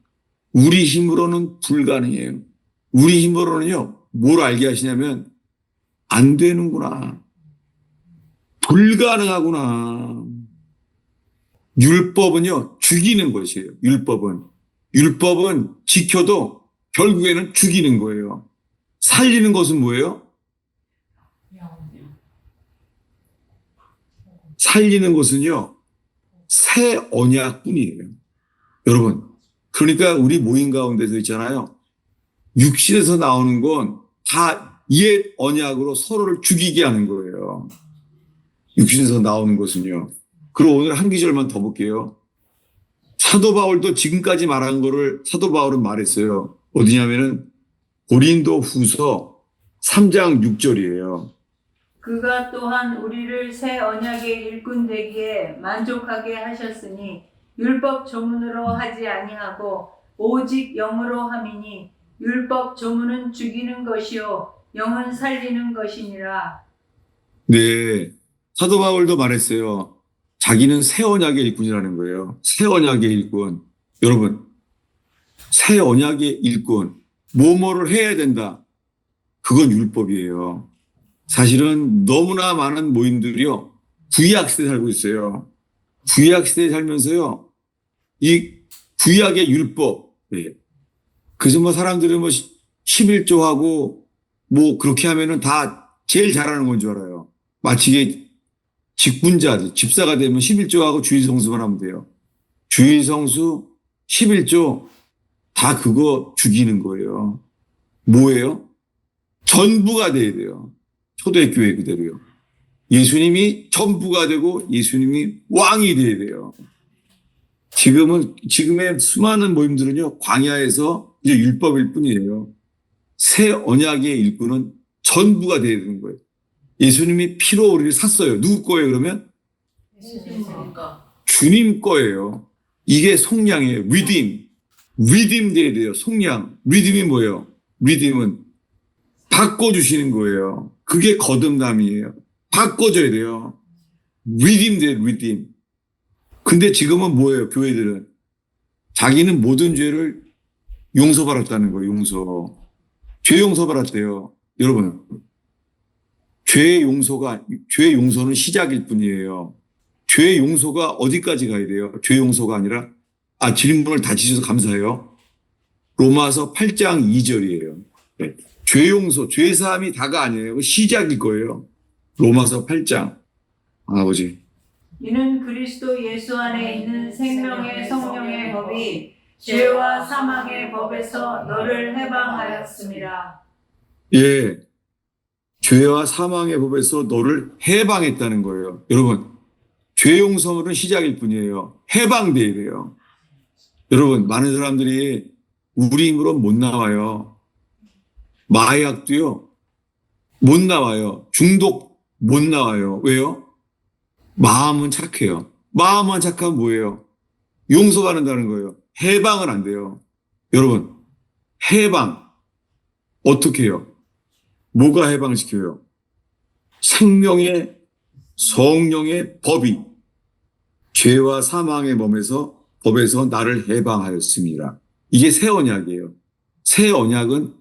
우리 힘으로는 불가능해요. 우리 힘으로는요, 뭘 알게 하시냐면, 안 되는구나. 불가능하구나. 율법은요, 죽이는 것이에요. 율법은 지켜도 결국에는 죽이는 거예요. 살리는 것은 뭐예요? 살리는 것은요, 새 언약뿐이에요. 여러분, 그러니까 우리 모임 가운데서 있잖아요. 육신에서 나오는 건 다 옛 언약으로 서로를 죽이게 하는 거예요. 육신에서 나오는 것은요. 그리고 오늘 한 구절만 더 볼게요. 사도 바울도 지금까지 말한 거를 사도 바울은 말했어요. 어디냐면은 고린도 후서 3장 6절이에요. 그가 또한 우리를 새 언약의 일꾼 되기에 만족하게 하셨으니 율법 조문으로 하지 아니하고 오직 영으로 함이니 율법 조문은 죽이는 것이요 영은 살리는 것이니라. 네, 사도 바울도 말했어요. 자기는 새 언약의 일꾼이라는 거예요. 새 언약의 일꾼. 여러분, 새 언약의 일꾼. 뭐뭐를 해야 된다. 그건 율법이에요. 사실은 너무나 많은 모임들이요. 구약 시대에 살고 있어요. 구약 시대에 살면서요. 이 구약의 율법. 네. 그래서 뭐 사람들은 뭐 11조하고 뭐 그렇게 하면은 다 제일 잘하는 건 줄 알아요. 마치 이게 직분자, 집사가 되면 11조하고 주의성수만 하면 돼요. 주의성수 11조 다 그거 죽이는 거예요. 뭐예요? 전부가 돼야 돼요. 초대교회 그대로요. 예수님이 전부가 되고 예수님이 왕이 돼야 돼요. 지금의 수많은 모임들은요, 광야에서 이제 율법일 뿐이에요. 새 언약의 일꾼은 전부가 돼야 되는 거예요. 예수님이 피로 우리를 샀어요. 누구 거예요, 그러면? 주님 거예요. 이게 속량이에요. 리딤 돼야 돼요. 속량. 리딤이 뭐예요? 리딤은 바꿔주시는 거예요. 그게 거듭남이에요. 바꿔줘야 돼요. 리딤 돼요, 리딤. 근데 지금은 뭐예요, 교회들은? 자기는 모든 죄를 용서받았다는 거예요, 용서. 죄 용서받았대요. 여러분, 죄 용서는 시작일 뿐이에요. 죄 용서가 어디까지 가야 돼요? 죄 용서가 아니라, 질문을 다 주셔서 감사해요. 로마서 8장 2절이에요. 네. 죄 용서, 죄 사함이 다가 아니에요. 시작일 거예요. 로마서 8장. 아버지. 이는 그리스도 예수 안에 있는 생명의 성령의 법이 죄와 사망의 법에서 너를 해방하였습니다. 예. 죄와 사망의 법에서 너를 해방했다는 거예요. 여러분, 죄 용서는 시작일 뿐이에요. 해방돼야 돼요. 여러분, 많은 사람들이 우리 힘으로 못 나와요. 마약도요, 못 나와요. 중독 못 나와요. 왜요? 마음은 착해요. 마음만 착하면 뭐예요? 용서받는다는 거예요. 해방은 안 돼요. 여러분, 해방 어떻게 해요? 뭐가 해방시켜요? 생명의 성령의 법이 죄와 사망의 법에서 나를 해방하였습니다. 이게 새 언약이에요. 새 언약은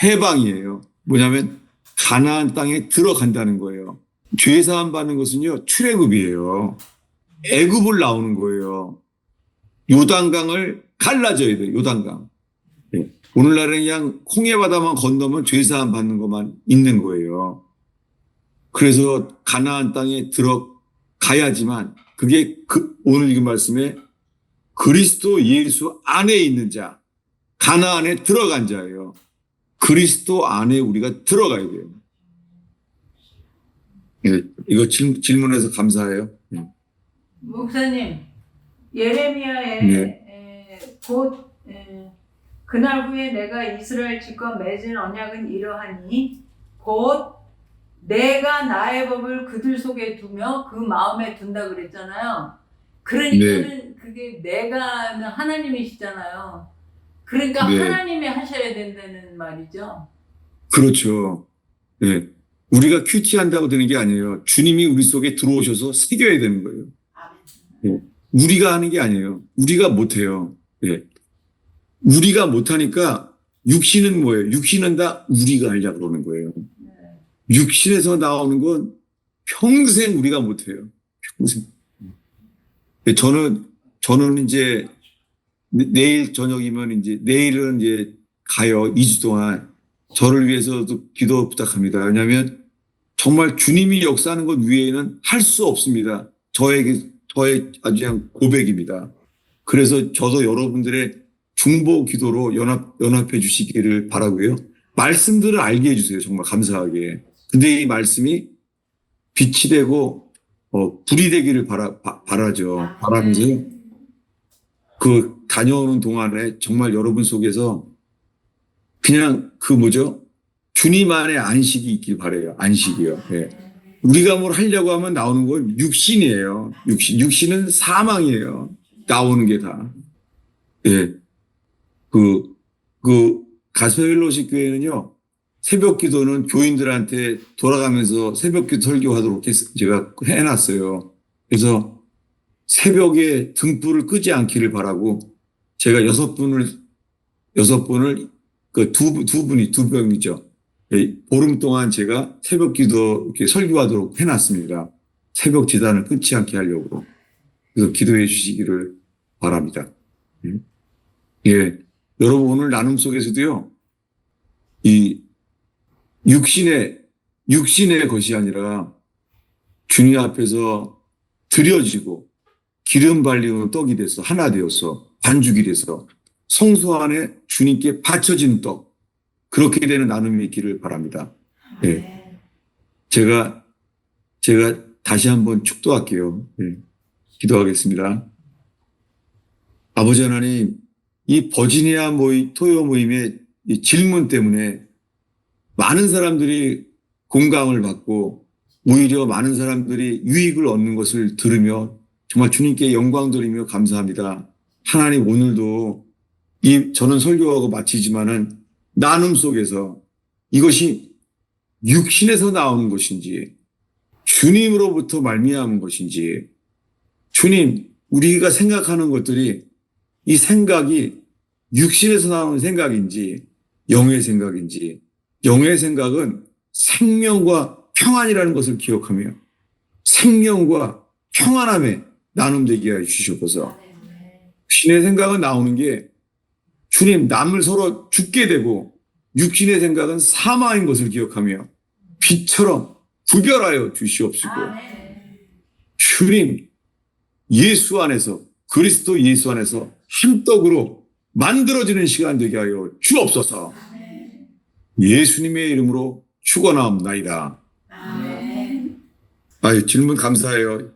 해방이에요. 뭐냐면 가나안 땅에 들어간다는 거예요. 죄 사함 받는 것은요, 출애굽이에요. 애굽을 나오는 거예요. 요단강을 갈라져야 돼요. 요단강. 네. 오늘날은 그냥 홍해바다만 건너면 죄 사함 받는 것만 있는 거예요. 그래서 가나안 땅에 들어가야지만 그게 오늘 이 말씀에 그리스도 예수 안에 있는 자, 가나안에 들어간 자예요. 그리스도 안에 우리가 들어가야 돼요. 네, 이거 질문해서 감사해요. 네. 목사님, 예레미야에 네. 곧 그날 후에 내가 이스라엘 집과 맺은 언약은 이러하니 곧 내가 나의 법을 그들 속에 두며 그 마음에 둔다 그랬잖아요. 그러니까는 그게 내가는 하나님이시잖아요. 그러니까 네. 하나님이 하셔야 된다는 말이죠. 그렇죠. 네. 우리가 큐티한다고 되는 게 아니에요. 주님이 우리 속에 들어오셔서 새겨야 되는 거예요. 네. 우리가 하는 게 아니에요. 우리가 못해요. 네. 우리가 못하니까 육신은 뭐예요? 육신은 다 우리가 하려고 그러는 거예요. 육신에서 나오는 건 평생 우리가 못해요. 평생. 저는 이제 내일 저녁이면 이제 내일은 이제 가요. 2주 동안 저를 위해서도 기도 부탁합니다. 왜냐하면 정말 주님이 역사하는 것 외에는 할 수 없습니다. 저의 아주 그냥 고백입니다. 그래서 저도 여러분들의 중보 기도로 연합해 주시기를 바라고요. 말씀들을 알게 해주세요. 정말 감사하게. 근데 이 말씀이 빛이 되고 불이 되기를 바라죠. 바라면서 그 다녀오는 동안에 정말 여러분 속에서 그냥 주님 안에 안식이 있길 바라요. 안식이요. 네. 우리가 뭘 하려고 하면 나오는 건 육신이에요. 육신은 사망이에요. 나오는 게 다. 예. 가스펠로시 교회는요, 새벽 기도는 교인들한테 돌아가면서 새벽 기도 설교하도록 제가 해놨어요. 그래서 새벽에 등불을 끄지 않기를 바라고 제가 6분을 두 명이죠. 보름 동안 제가 새벽 기도 이렇게 설교하도록 해놨습니다. 새벽 지단을 끊지 않게 하려고. 그래서 기도해 주시기를 바랍니다. 예. 여러분 오늘 나눔 속에서도요, 이 육신의 것이 아니라 주님 앞에서 드려지고 기름 발리는 떡이 돼서 하나 되어서 반죽이 돼서 성소 안에 주님께 바쳐진 떡, 그렇게 되는 나눔이 있기를 바랍니다. 예. 제가 다시 한번 축도할게요. 예. 기도하겠습니다. 아버지 하나님, 이 버지니아 토요 모임의 이 질문 때문에 많은 사람들이 공감을 받고 오히려 많은 사람들이 유익을 얻는 것을 들으며 정말 주님께 영광 드리며 감사합니다. 하나님, 오늘도 저는 설교하고 마치지만은 나눔 속에서 이것이 육신에서 나오는 것인지 주님으로부터 말미암은 것인지, 주님, 우리가 생각하는 것들이 이 생각이 육신에서 나오는 생각인지 영의 생각인지, 영의 생각은 생명과 평안이라는 것을 기억하며 생명과 평안함에 나눔되게 해 주시옵소서. 신의 생각은 나오는 게 주님, 남을 서로 죽게 되고 육신의 생각은 사망인 것을 기억하며 빛처럼 구별하여 주시옵시고, 주님, 예수 안에서, 그리스도 예수 안에서 한 떡으로 만들어지는 시간 되게 하여 주옵소서. 예수님의 이름으로 축원하옵나이다. 질문 감사해요.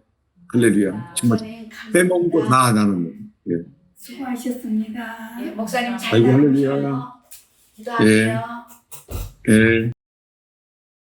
할렐루야. 정말 빼먹은 거 다 나는. 예. 수고하셨습니다. 예, 목사님 잘 아이고, 나누세요. 할렐루야. 기도하세요. 예.